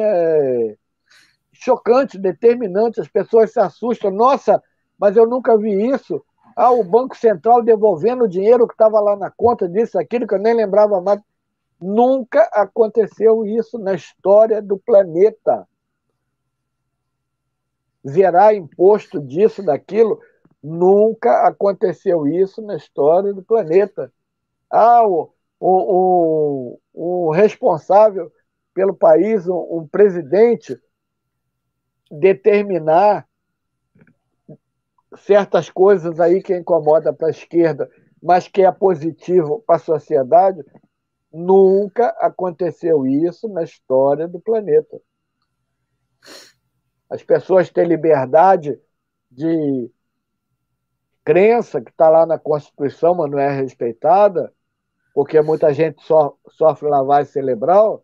chocante, determinante. As pessoas se assustam. Nossa, mas eu nunca vi isso. Ah, o Banco Central devolvendo o dinheiro que estava lá na conta disso, aquilo que eu nem lembrava mais. Nunca aconteceu isso na história do planeta. Zerar imposto disso, daquilo, nunca aconteceu isso na história do planeta. Ah, o responsável pelo país, um presidente, determinar certas coisas aí que incomoda para a esquerda, mas que é positivo para a sociedade, nunca aconteceu isso na história do planeta. As pessoas têm liberdade de crença, que está lá na Constituição, mas não é respeitada, porque muita gente sofre lavagem cerebral,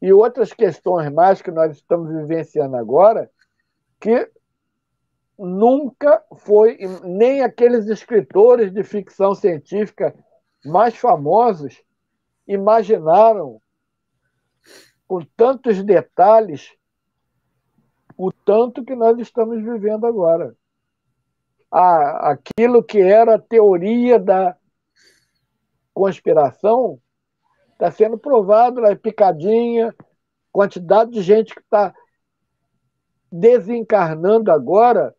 e outras questões mais que nós estamos vivenciando agora, que nunca foi, nem aqueles escritores de ficção científica mais famosos imaginaram, com tantos detalhes, o tanto que nós estamos vivendo agora. Aquilo que era a teoria da conspiração está sendo provado, é picadinha, quantidade de gente que está desencarnando agora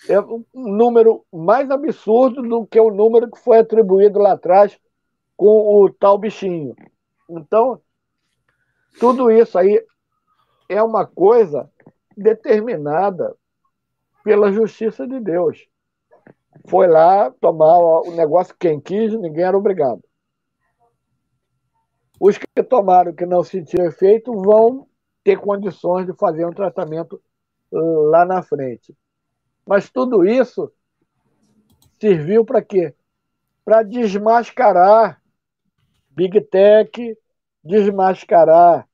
é um número mais absurdo do que o número que foi atribuído lá atrás com o tal bichinho. Então, tudo isso aí é uma coisa determinada pela justiça de Deus. Foi lá tomar o negócio quem quis, ninguém era obrigado. Os que tomaram que não sentiram efeito vão ter condições de fazer um tratamento lá na frente. Mas tudo isso serviu para quê? Para desmascarar Big Tech, desmascarar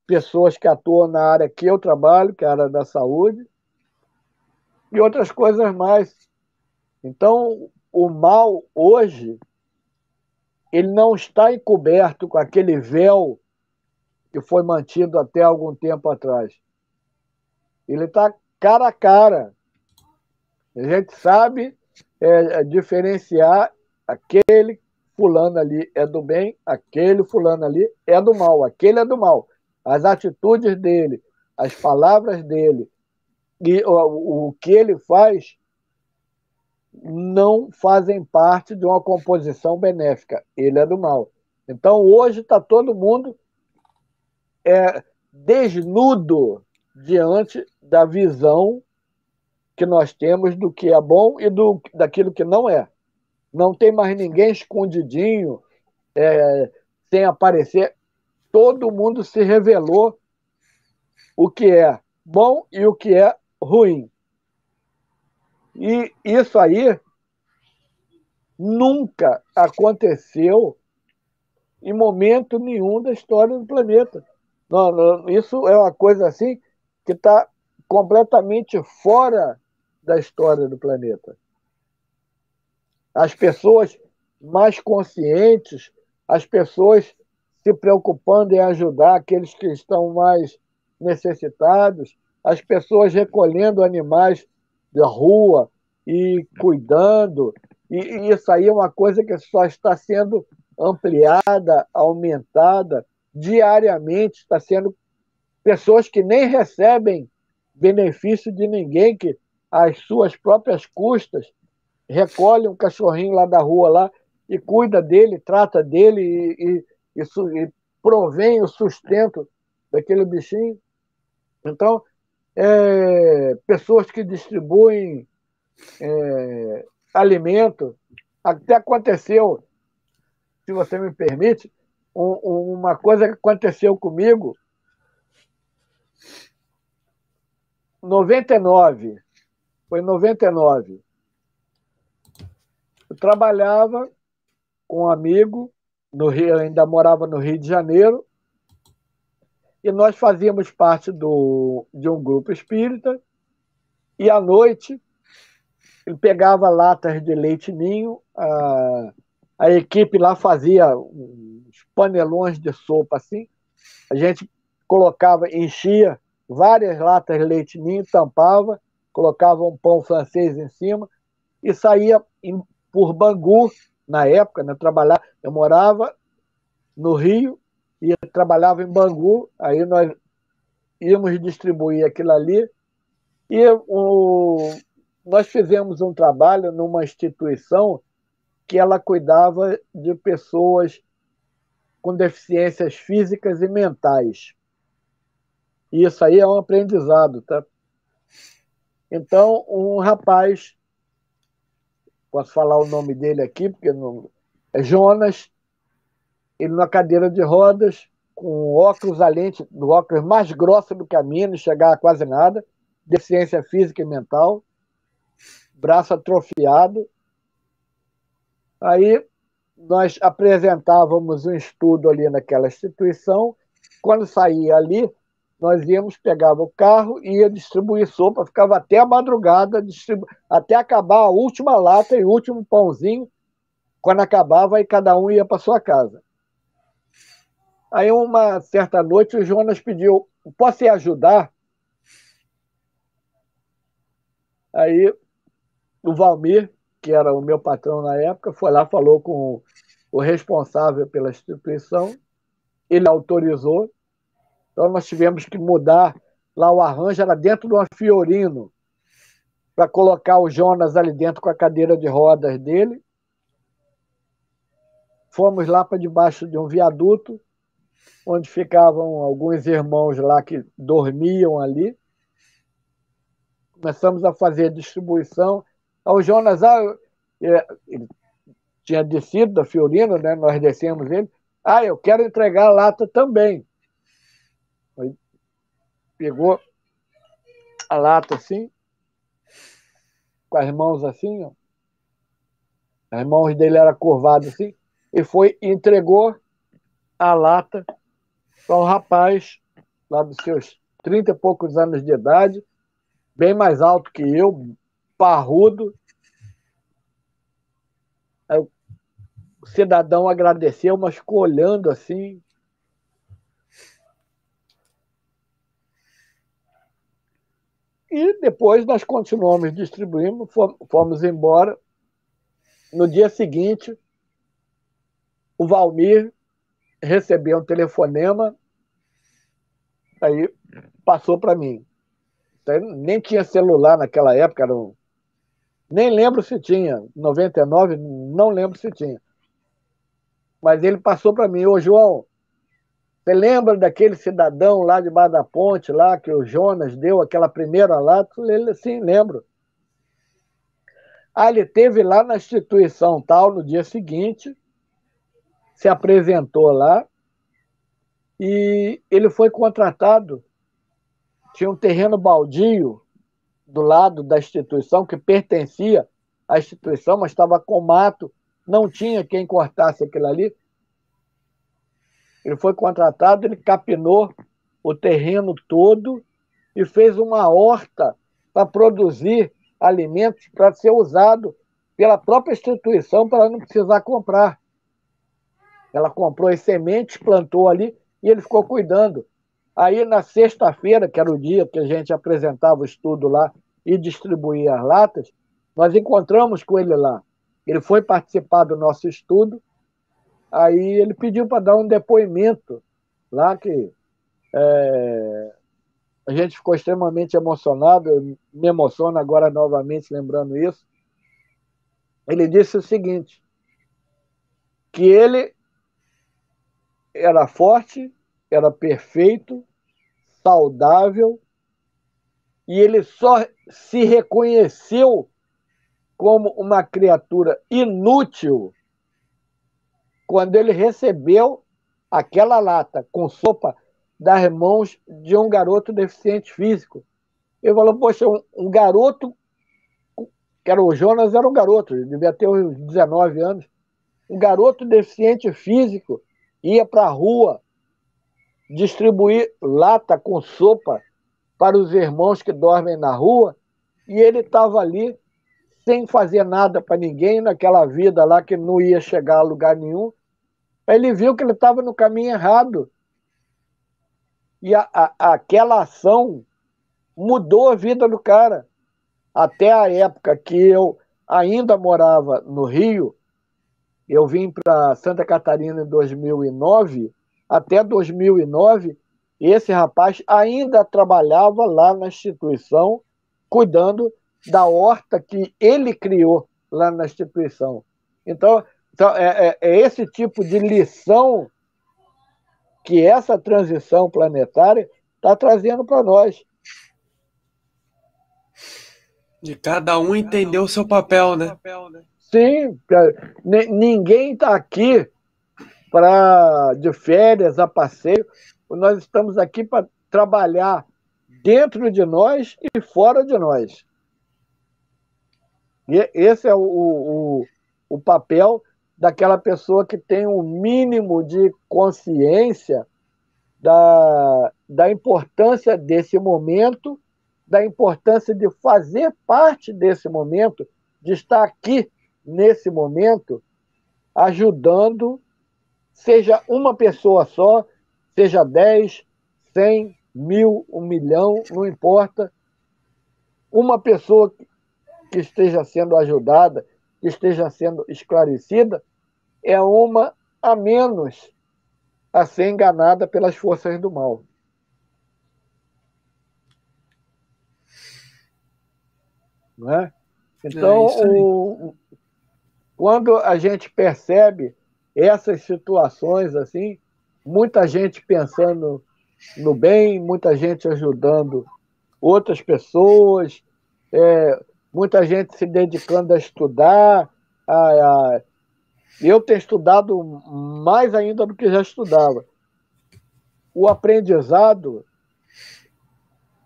pessoas que atuam na área que eu trabalho, que é a área da saúde, e outras coisas mais. Então, o mal hoje, ele não está encoberto com aquele véu que foi mantido até algum tempo atrás. Ele está cara a cara. A gente sabe diferenciar aquele fulano ali é do bem, aquele fulano ali é do mal, aquele é do mal. As atitudes dele, as palavras dele e o que ele faz não fazem parte de uma composição benéfica. Ele é do mal. Então, hoje está todo mundo desnudo diante da visão que nós temos do que é bom e daquilo que não é. Não tem mais ninguém escondidinho, sem aparecer. Todo mundo se revelou o que é bom e o que é ruim. E isso aí nunca aconteceu em momento nenhum da história do planeta. Não, isso é uma coisa assim que está completamente fora da história do planeta. As pessoas mais conscientes, as pessoas se preocupando em ajudar aqueles que estão mais necessitados, as pessoas recolhendo animais da rua e cuidando. E isso aí é uma coisa que só está sendo ampliada, aumentada diariamente, está sendo pessoas que nem recebem benefício de ninguém, que às suas próprias custas recolhe um cachorrinho lá da rua lá e cuida dele, trata dele e provém o sustento daquele bichinho. Então, pessoas que distribuem alimento. Até aconteceu, se você me permite, uma coisa que aconteceu comigo em 99. Foi em 99. Eu trabalhava com um amigo no Rio, ainda morava no Rio de Janeiro, e nós fazíamos parte de um grupo espírita, e à noite ele pegava latas de leite ninho, a equipe lá fazia uns panelões de sopa assim, a gente colocava, enchia várias latas de leite ninho, tampava, colocava um pão francês em cima e saía por Bangu, na época, né, trabalhar. Eu morava no Rio e trabalhava em Bangu, aí nós íamos distribuir aquilo ali e nós fizemos um trabalho numa instituição que ela cuidava de pessoas com deficiências físicas e mentais. E isso aí é um aprendizado, tá? Então, um rapaz, posso falar o nome dele aqui, porque não, é Jonas, ele na cadeira de rodas, com óculos, a lente do óculos mais grossa do que a minha, não chegava a quase nada, deficiência física e mental, braço atrofiado. Aí nós apresentávamos um estudo ali naquela instituição. Quando saía ali, nós íamos, pegava o carro e ia distribuir sopa, ficava até a madrugada, até acabar a última lata e o último pãozinho. Quando acabava, aí cada um ia para sua casa. Aí, uma certa noite, o Jonas pediu: posso ir ajudar? Aí, o Valmir, que era o meu patrão na época, foi lá, falou com o responsável pela instituição, ele autorizou. Então, nós tivemos que mudar lá o arranjo, era dentro de uma Fiorino, para colocar o Jonas ali dentro com a cadeira de rodas dele. Fomos lá para debaixo de um viaduto, onde ficavam alguns irmãos lá que dormiam ali. Começamos a fazer a distribuição. O Jonas, ele tinha descido da Fiorino, né? Nós descemos ele. Eu quero entregar a lata também. Ele pegou a lata assim, com as mãos assim, ó. As mãos dele eram curvadas assim, e foi e entregou a lata para um rapaz lá dos seus 30 e poucos anos de idade, bem mais alto que eu, parrudo. Aí o cidadão agradeceu, mas ficou olhando assim. E depois nós continuamos distribuindo, fomos embora. No dia seguinte, o Valmir recebeu um telefonema, aí passou para mim. Nem tinha celular naquela época, nem lembro se tinha, 99, não lembro se tinha. Mas ele passou para mim: ô João, você lembra daquele cidadão lá debaixo da ponte, lá que o Jonas deu aquela primeira lata? Ele, sim, lembro. Ele esteve lá na instituição tal no dia seguinte, se apresentou lá e ele foi contratado. Tinha um terreno baldio do lado da instituição, que pertencia à instituição, mas estava com mato, não tinha quem cortasse aquilo ali. Ele foi contratado, ele capinou o terreno todo e fez uma horta para produzir alimentos para ser usado pela própria instituição para não precisar comprar. Ela comprou as sementes, plantou ali e ele ficou cuidando. Aí, na sexta-feira, que era o dia que a gente apresentava o estudo lá e distribuía as latas, nós encontramos com ele lá. Ele foi participar do nosso estudo, aí ele pediu para dar um depoimento lá, que a gente ficou extremamente emocionado, eu me emociono agora novamente lembrando isso. Ele disse o seguinte, que ele era forte, era perfeito, saudável, e ele só se reconheceu como uma criatura inútil quando ele recebeu aquela lata com sopa das mãos de um garoto deficiente físico. Ele falou, poxa, um garoto, que era o Jonas, era um garoto, ele devia ter uns 19 anos, um garoto deficiente físico ia para a rua distribuir lata com sopa para os irmãos que dormem na rua, e ele estava ali sem fazer nada para ninguém, naquela vida lá que não ia chegar a lugar nenhum. Aí ele viu que ele estava no caminho errado. E aquela ação mudou a vida do cara. Até a época que eu ainda morava no Rio, eu vim para Santa Catarina em 2009, até 2009, esse rapaz ainda trabalhava lá na instituição, cuidando da horta que ele criou lá na instituição. Então é esse tipo de lição que essa transição planetária está trazendo para nós. De cada um entender o seu papel, né? Sim, ninguém está aqui de férias, a passeio. Nós estamos aqui para trabalhar dentro de nós e fora de nós. E esse é o papel daquela pessoa que tem um mínimo de consciência da importância desse momento, da importância de fazer parte desse momento, de estar aqui nesse momento, ajudando, seja uma pessoa só, seja 10, 100, 1000, 1 milhão, não importa. Uma pessoa que esteja sendo ajudada, que esteja sendo esclarecida, é uma a menos a ser enganada pelas forças do mal. Não é? Então, quando a gente percebe essas situações assim, muita gente pensando no bem, muita gente ajudando outras pessoas, muita gente se dedicando a estudar. Eu tenho estudado mais ainda do que já estudava. O aprendizado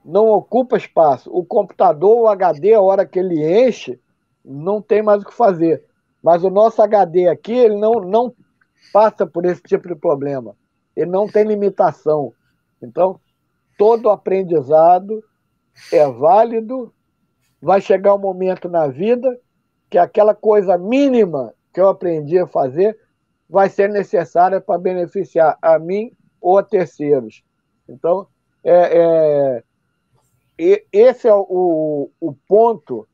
não ocupa espaço. O computador, o HD, a hora que ele enche, não tem mais o que fazer. Mas o nosso HD aqui, ele não passa por esse tipo de problema. Ele não tem limitação. Então, todo aprendizado é válido. Vai chegar um momento na vida que aquela coisa mínima que eu aprendi a fazer vai ser necessária para beneficiar a mim ou a terceiros. Então, esse é o ponto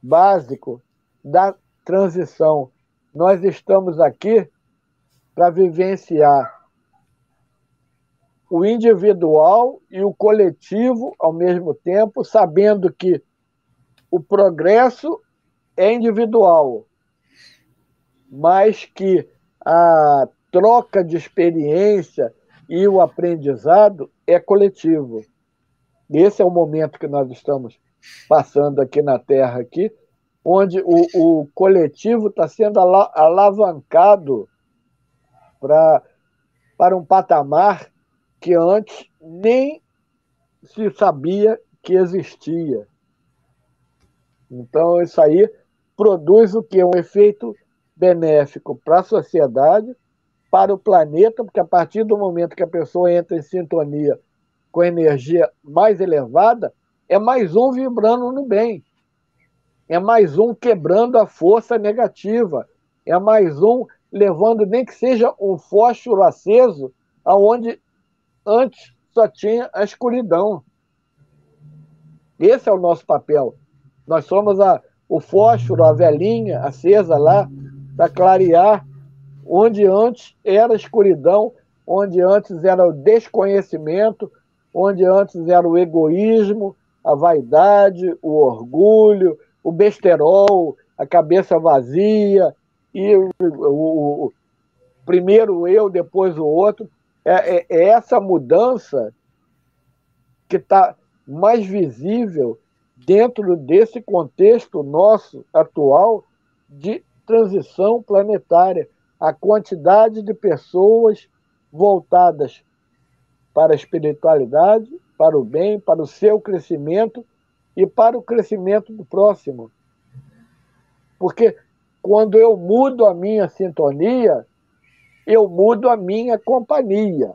básico da transição. Nós estamos aqui para vivenciar o individual e o coletivo ao mesmo tempo, sabendo que o progresso é individual, mas que a troca de experiência e o aprendizado é coletivo. Esse é o momento que nós estamos passando aqui na Terra, aqui, onde o coletivo está sendo alavancado para um patamar que antes nem se sabia que existia. Então, isso aí produz o quê? Um efeito benéfico para a sociedade, para o planeta, porque a partir do momento que a pessoa entra em sintonia com energia mais elevada, é mais um vibrando no bem. é mais um quebrando a força negativa, é mais um levando, nem que seja um fósforo aceso, aonde antes só tinha a escuridão. Esse é o nosso papel. Nós somos o fósforo, a velinha acesa lá, para clarear onde antes era escuridão, onde antes era o desconhecimento, onde antes era o egoísmo, a vaidade, o orgulho, o besterol, a cabeça vazia, e primeiro eu, depois o outro. É essa mudança que está mais visível dentro desse contexto nosso atual de transição planetária. A quantidade de pessoas voltadas para a espiritualidade, para o bem, para o seu crescimento e para o crescimento do próximo. Porque quando eu mudo a minha sintonia, eu mudo a minha companhia.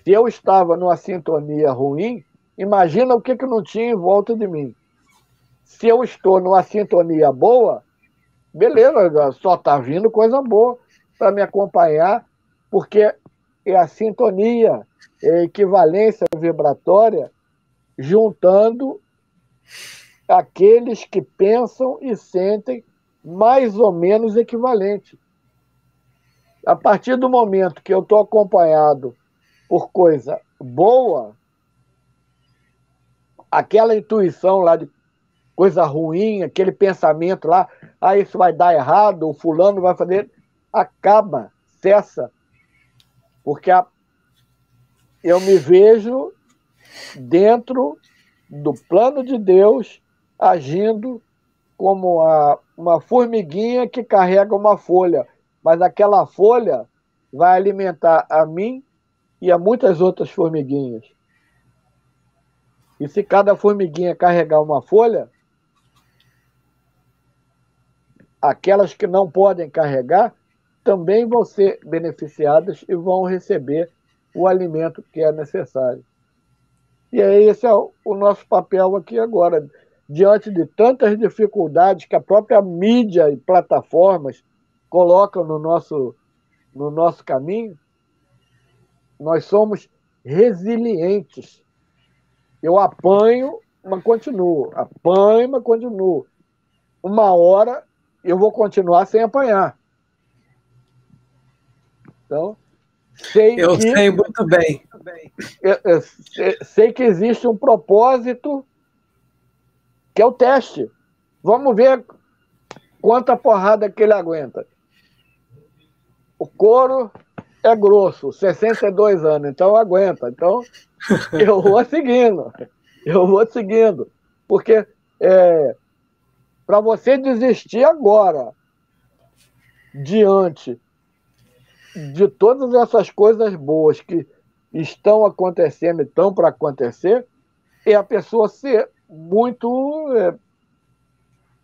Se eu estava numa sintonia ruim, imagina o que não tinha em volta de mim. Se eu estou numa sintonia boa, beleza, só está vindo coisa boa para me acompanhar, porque é a sintonia, é a equivalência vibratória, juntando aqueles que pensam e sentem mais ou menos equivalente. A partir do momento que eu estou acompanhado por coisa boa, aquela intuição lá de coisa ruim, aquele pensamento lá, isso vai dar errado, o fulano vai fazer, acaba, cessa. Porque eu me vejo dentro do plano de Deus, agindo como uma formiguinha que carrega uma folha, mas aquela folha vai alimentar a mim e a muitas outras formiguinhas. E se cada formiguinha carregar uma folha, aquelas que não podem carregar também vão ser beneficiadas e vão receber o alimento que é necessário. E aí esse é o nosso papel aqui agora. Diante de tantas dificuldades que a própria mídia e plataformas colocam no nosso caminho, nós somos resilientes. Eu apanho, mas continuo. Apanho, mas continuo. Uma hora eu vou continuar sem apanhar. Então, sei muito bem. Eu sei que existe um propósito que é o teste. Vamos ver quanta porrada que ele aguenta. O couro é grosso, 62 anos, então aguenta. Então, eu vou seguindo. Eu vou seguindo. Porque para você desistir agora, diante de todas essas coisas boas que estão acontecendo e estão para acontecer, é a pessoa ser muito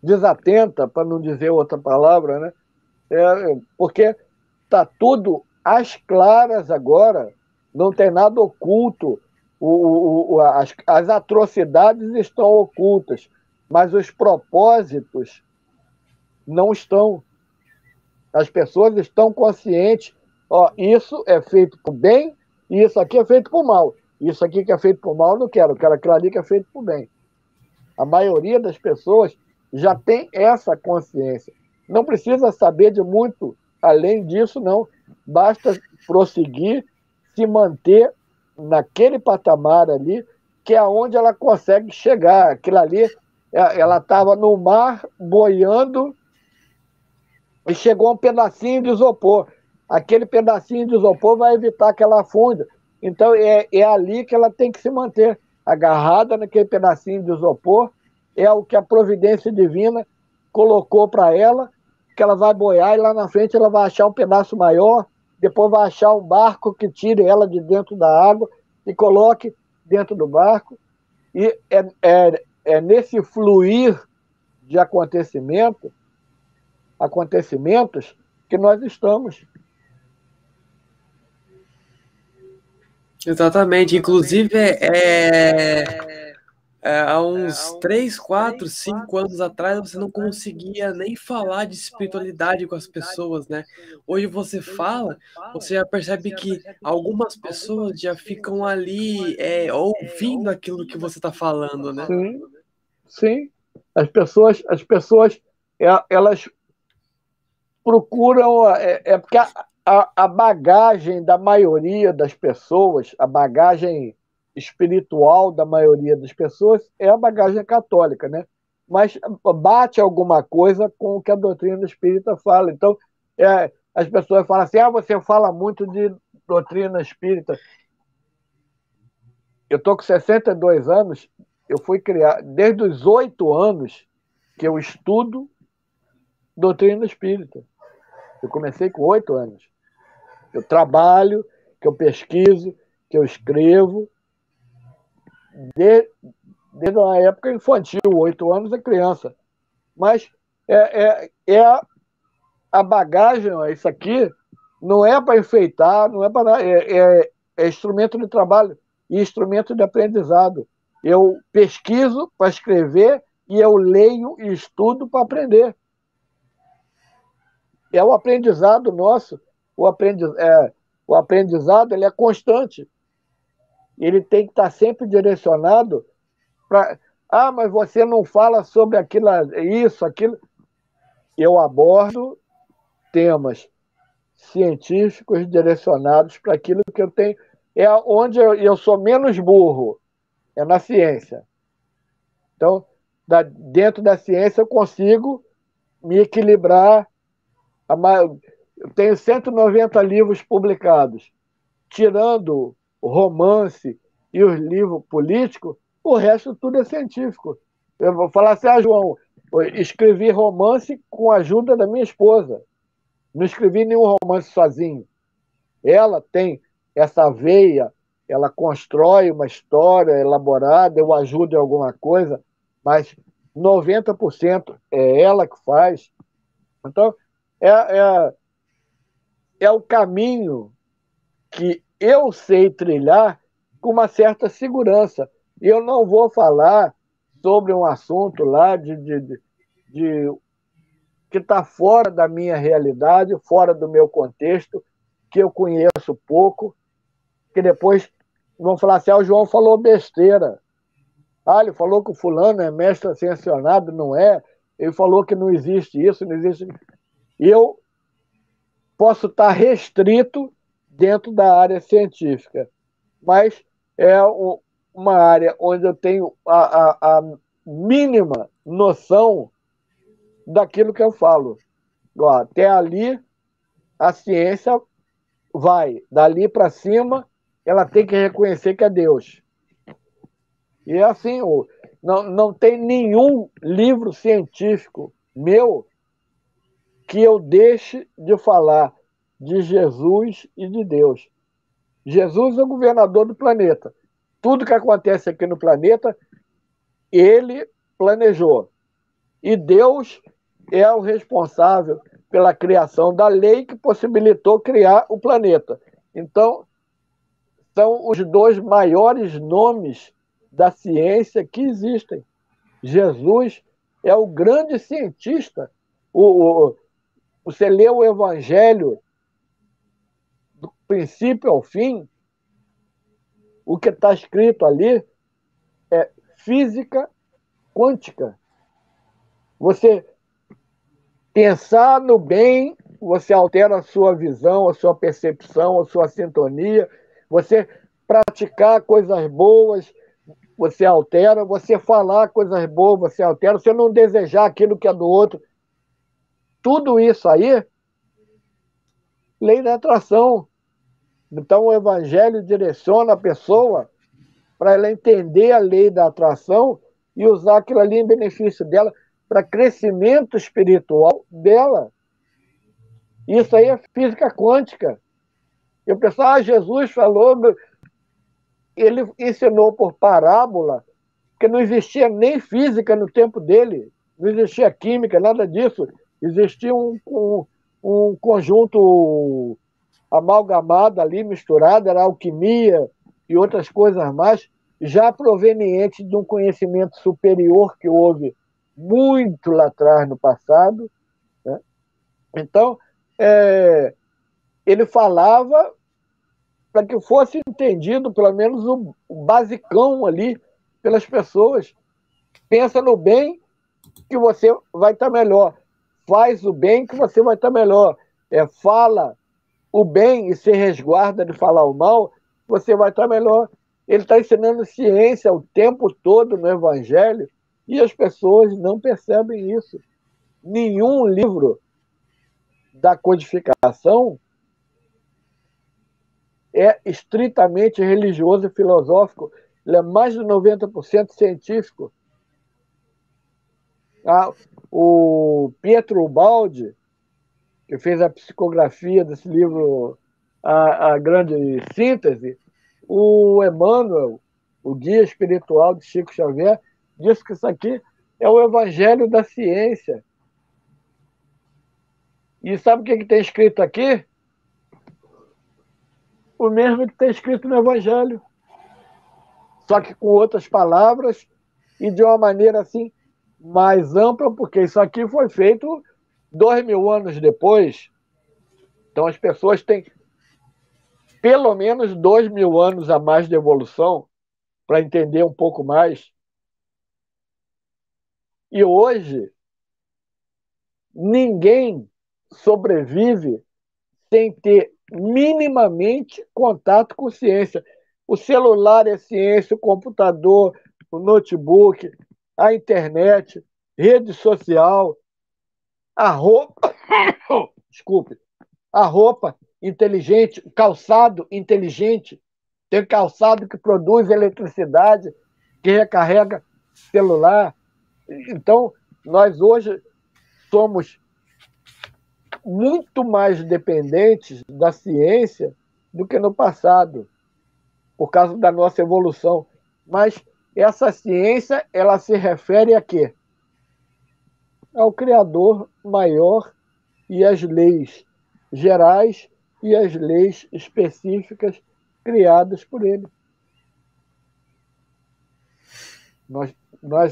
desatenta, para não dizer outra palavra, né? Porque está tudo às claras agora, não tem nada oculto, as atrocidades estão ocultas, mas os propósitos não estão. As pessoas estão conscientes, isso é feito por bem e isso aqui é feito por mal. Isso aqui que é feito por mal eu não quero, eu quero aquilo ali que é feito por bem. A maioria das pessoas já tem essa consciência. Não precisa saber de muito além disso, não. Basta prosseguir, se manter naquele patamar ali, que é onde ela consegue chegar. Aquilo ali, ela estava no mar, boiando, e chegou a um pedacinho de isopor. Aquele pedacinho de isopor vai evitar que ela afunda. Então, é ali que ela tem que se manter, agarrada naquele pedacinho de isopor, é o que a providência divina colocou para ela, que ela vai boiar e lá na frente ela vai achar um pedaço maior, depois vai achar um barco que tire ela de dentro da água e coloque dentro do barco. E é nesse fluir de acontecimentos que nós estamos. Exatamente. Inclusive, Há uns 3, 4, 5 anos atrás, você não conseguia nem falar de espiritualidade com as pessoas, né? Hoje você fala, você já percebe que algumas pessoas já ficam ali ouvindo aquilo que você está falando, né? Sim, sim. As pessoas, elas procuram. Porque a bagagem da maioria das pessoas, a bagagem espiritual da maioria das pessoas é a bagagem católica, né? Mas bate alguma coisa com o que a doutrina espírita fala. Então, as pessoas falam assim: você fala muito de doutrina espírita. Eu estou com 62 anos, eu fui criar, desde os 8 anos que eu estudo doutrina espírita. Eu comecei com 8 anos. Eu trabalho, que eu pesquiso, que eu escrevo, de, desde a época infantil, 8 anos é criança. Mas a bagagem, isso aqui, não é para enfeitar, não é para. É instrumento de trabalho e instrumento de aprendizado. Eu pesquiso para escrever e eu leio e estudo para aprender. É o aprendizado nosso. O aprendizado ele é constante. Ele tem que estar sempre direcionado para. Mas você não fala sobre aquilo, isso, aquilo. Eu abordo temas científicos direcionados para aquilo que eu tenho. É onde eu sou menos burro, é na ciência. Então, dentro da ciência, eu consigo me equilibrar. Eu tenho 190 livros publicados. Tirando o romance e os livros políticos, o resto tudo é científico. Eu vou falar assim: João, eu escrevi romance com a ajuda da minha esposa. Não escrevi nenhum romance sozinho. Ela tem essa veia, ela constrói uma história elaborada, eu ajudo em alguma coisa, mas 90% é ela que faz. Então, é, é, é o caminho que eu sei trilhar com uma certa segurança. E eu não vou falar sobre um assunto lá de que está fora da minha realidade, fora do meu contexto, que eu conheço pouco, que depois vão falar assim: o João falou besteira. Ele falou que o fulano é mestre ascensionado, não é? Ele falou que não existe isso, não existe. E eu posso estar restrito dentro da área científica, mas é uma área onde eu tenho a mínima noção daquilo que eu falo. Até ali, a ciência vai. Dali para cima, ela tem que reconhecer que é Deus. E é assim, não tem nenhum livro científico meu que eu deixe de falar de Jesus e de Deus. Jesus é o governador do planeta. Tudo que acontece aqui no planeta, ele planejou. E Deus é o responsável pela criação da lei que possibilitou criar o planeta. Então, são os dois maiores nomes da ciência que existem. Jesus é o grande cientista. Você lê o Evangelho do princípio ao fim, o que está escrito ali é física quântica. Você pensar no bem, você altera a sua visão, a sua percepção, a sua sintonia. Você praticar coisas boas, você altera. Você falar coisas boas, você altera. Você não desejar aquilo que é do outro. Tudo isso aí, lei da atração. Então, o Evangelho direciona a pessoa para ela entender a lei da atração e usar aquilo ali em benefício dela, para crescimento espiritual dela. Isso aí é física quântica. E o pessoal, Jesus falou, ele ensinou por parábola, porque não existia nem física no tempo dele, não existia química, nada disso. Existia um conjunto amalgamado ali, misturado, era alquimia e outras coisas mais. já proveniente de um conhecimento superior que houve muito lá atrás no passado, né? Então, ele falava para que fosse entendido pelo menos o basicão ali pelas pessoas. Pensa no bem que você vai estar melhor. Faz o bem que você vai estar melhor. Fala o bem e se resguarda de falar o mal, você vai estar melhor. Ele está ensinando ciência o tempo todo no Evangelho e as pessoas não percebem isso. Nenhum livro da codificação é estritamente religioso e filosófico. Ele é mais de 90% científico. O Pietro Ubaldi, que fez a psicografia desse livro, a Grande Síntese, o Emmanuel, o guia espiritual de Chico Xavier, disse que isso aqui é o evangelho da ciência. E sabe o que tem escrito aqui? O mesmo que tem escrito no evangelho, só que com outras palavras e de uma maneira assim mais ampla, porque isso aqui foi feito 2000 anos depois. Então as pessoas têm pelo menos 2000 anos a mais de evolução para entender um pouco mais. E hoje, ninguém sobrevive sem ter minimamente contato com ciência. O celular é ciência, o computador, o notebook, a internet, rede social, a roupa, desculpe, a roupa inteligente, o calçado inteligente. Tem calçado que produz eletricidade, que recarrega celular. Então, nós hoje somos muito mais dependentes da ciência do que no passado, por causa da nossa evolução. Mas essa ciência, ela se refere a quê? Ao Criador maior e às leis gerais e às leis específicas criadas por ele.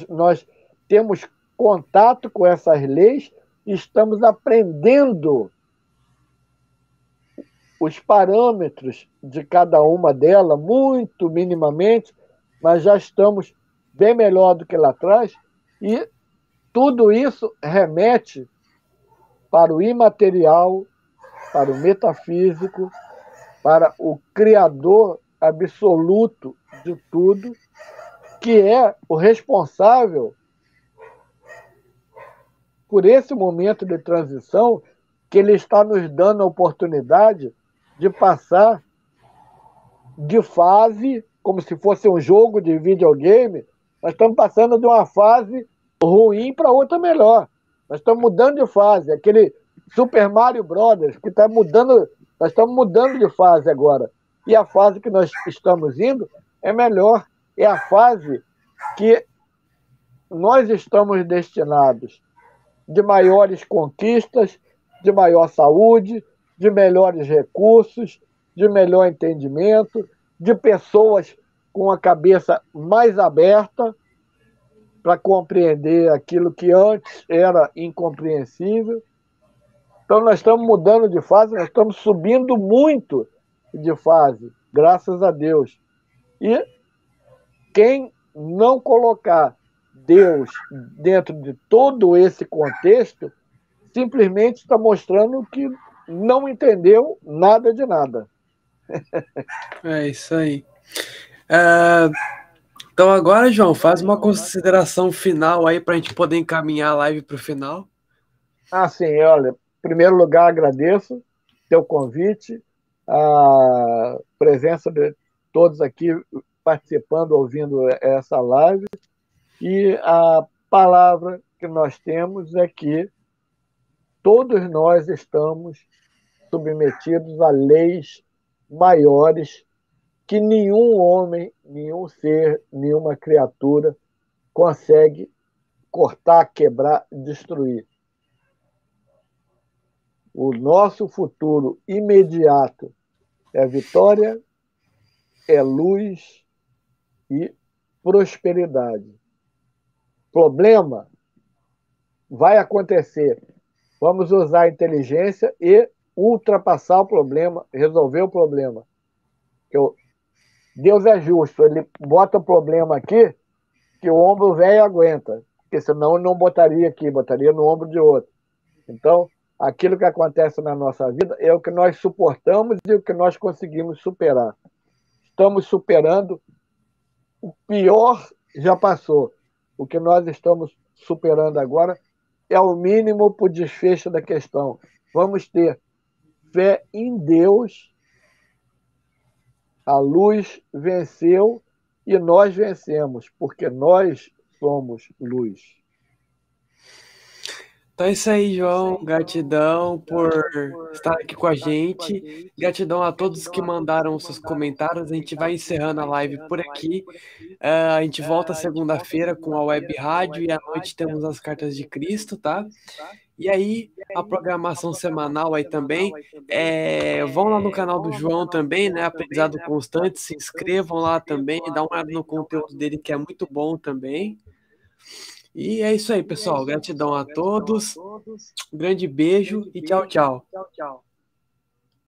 Nós temos contato com essas leis e estamos aprendendo os parâmetros de cada uma delas, muito minimamente, mas já estamos bem melhor do que lá atrás, e tudo isso remete para o imaterial, para o metafísico, para o Criador absoluto de tudo, que é o responsável por esse momento de transição, que ele está nos dando a oportunidade de passar de fase, como se fosse um jogo de videogame. Nós estamos passando de uma fase ruim para outra melhor. Nós estamos mudando de fase. Aquele Super Mario Brothers, que está mudando, nós estamos mudando de fase agora. E a fase que nós estamos indo é melhor. É a fase que nós estamos destinados de maiores conquistas, de maior saúde, de melhores recursos, de melhor entendimento, de pessoas com a cabeça mais aberta para compreender aquilo que antes era incompreensível. Então, nós estamos mudando de fase, nós estamos subindo muito de fase, graças a Deus. E quem não colocar Deus dentro de todo esse contexto, simplesmente está mostrando que não entendeu nada de nada. É isso aí. Então agora, João, faz uma consideração final aí para a gente poder encaminhar a live para o final. Sim, olha, em primeiro lugar agradeço teu convite, a presença de todos aqui participando, ouvindo essa live, e a palavra que nós temos é que todos nós estamos submetidos a leis maiores que nenhum homem, nenhum ser, nenhuma criatura consegue cortar, quebrar, destruir. O nosso futuro imediato é vitória, é luz e prosperidade. Problema vai acontecer. Vamos usar a inteligência e ultrapassar o problema, resolver o problema. Deus é justo, ele bota o problema aqui que o ombro velho aguenta, porque senão ele não botaria aqui, botaria no ombro de outro. Então, aquilo que acontece na nossa vida é o que nós suportamos e o que nós conseguimos superar. Estamos superando, o pior já passou. O que nós estamos superando agora é o mínimo para o desfecho da questão. Vamos ter fé em Deus, a luz venceu e nós vencemos, porque nós somos luz. Então é isso aí, João. Gratidão por estar aqui com a gente. Gratidão a todos que mandaram seus comentários. A gente vai encerrando a live por aqui. A gente volta segunda-feira com a Web Rádio e à noite temos as Cartas de Cristo, tá? E aí, a programação semanal aí também. Vão lá no canal do João também, né? Aprendizado Constante. Se inscrevam lá também. Dá uma olhada no conteúdo dele, que é muito bom também. E é isso aí, pessoal. Gratidão a todos. Um grande beijo e tchau, tchau.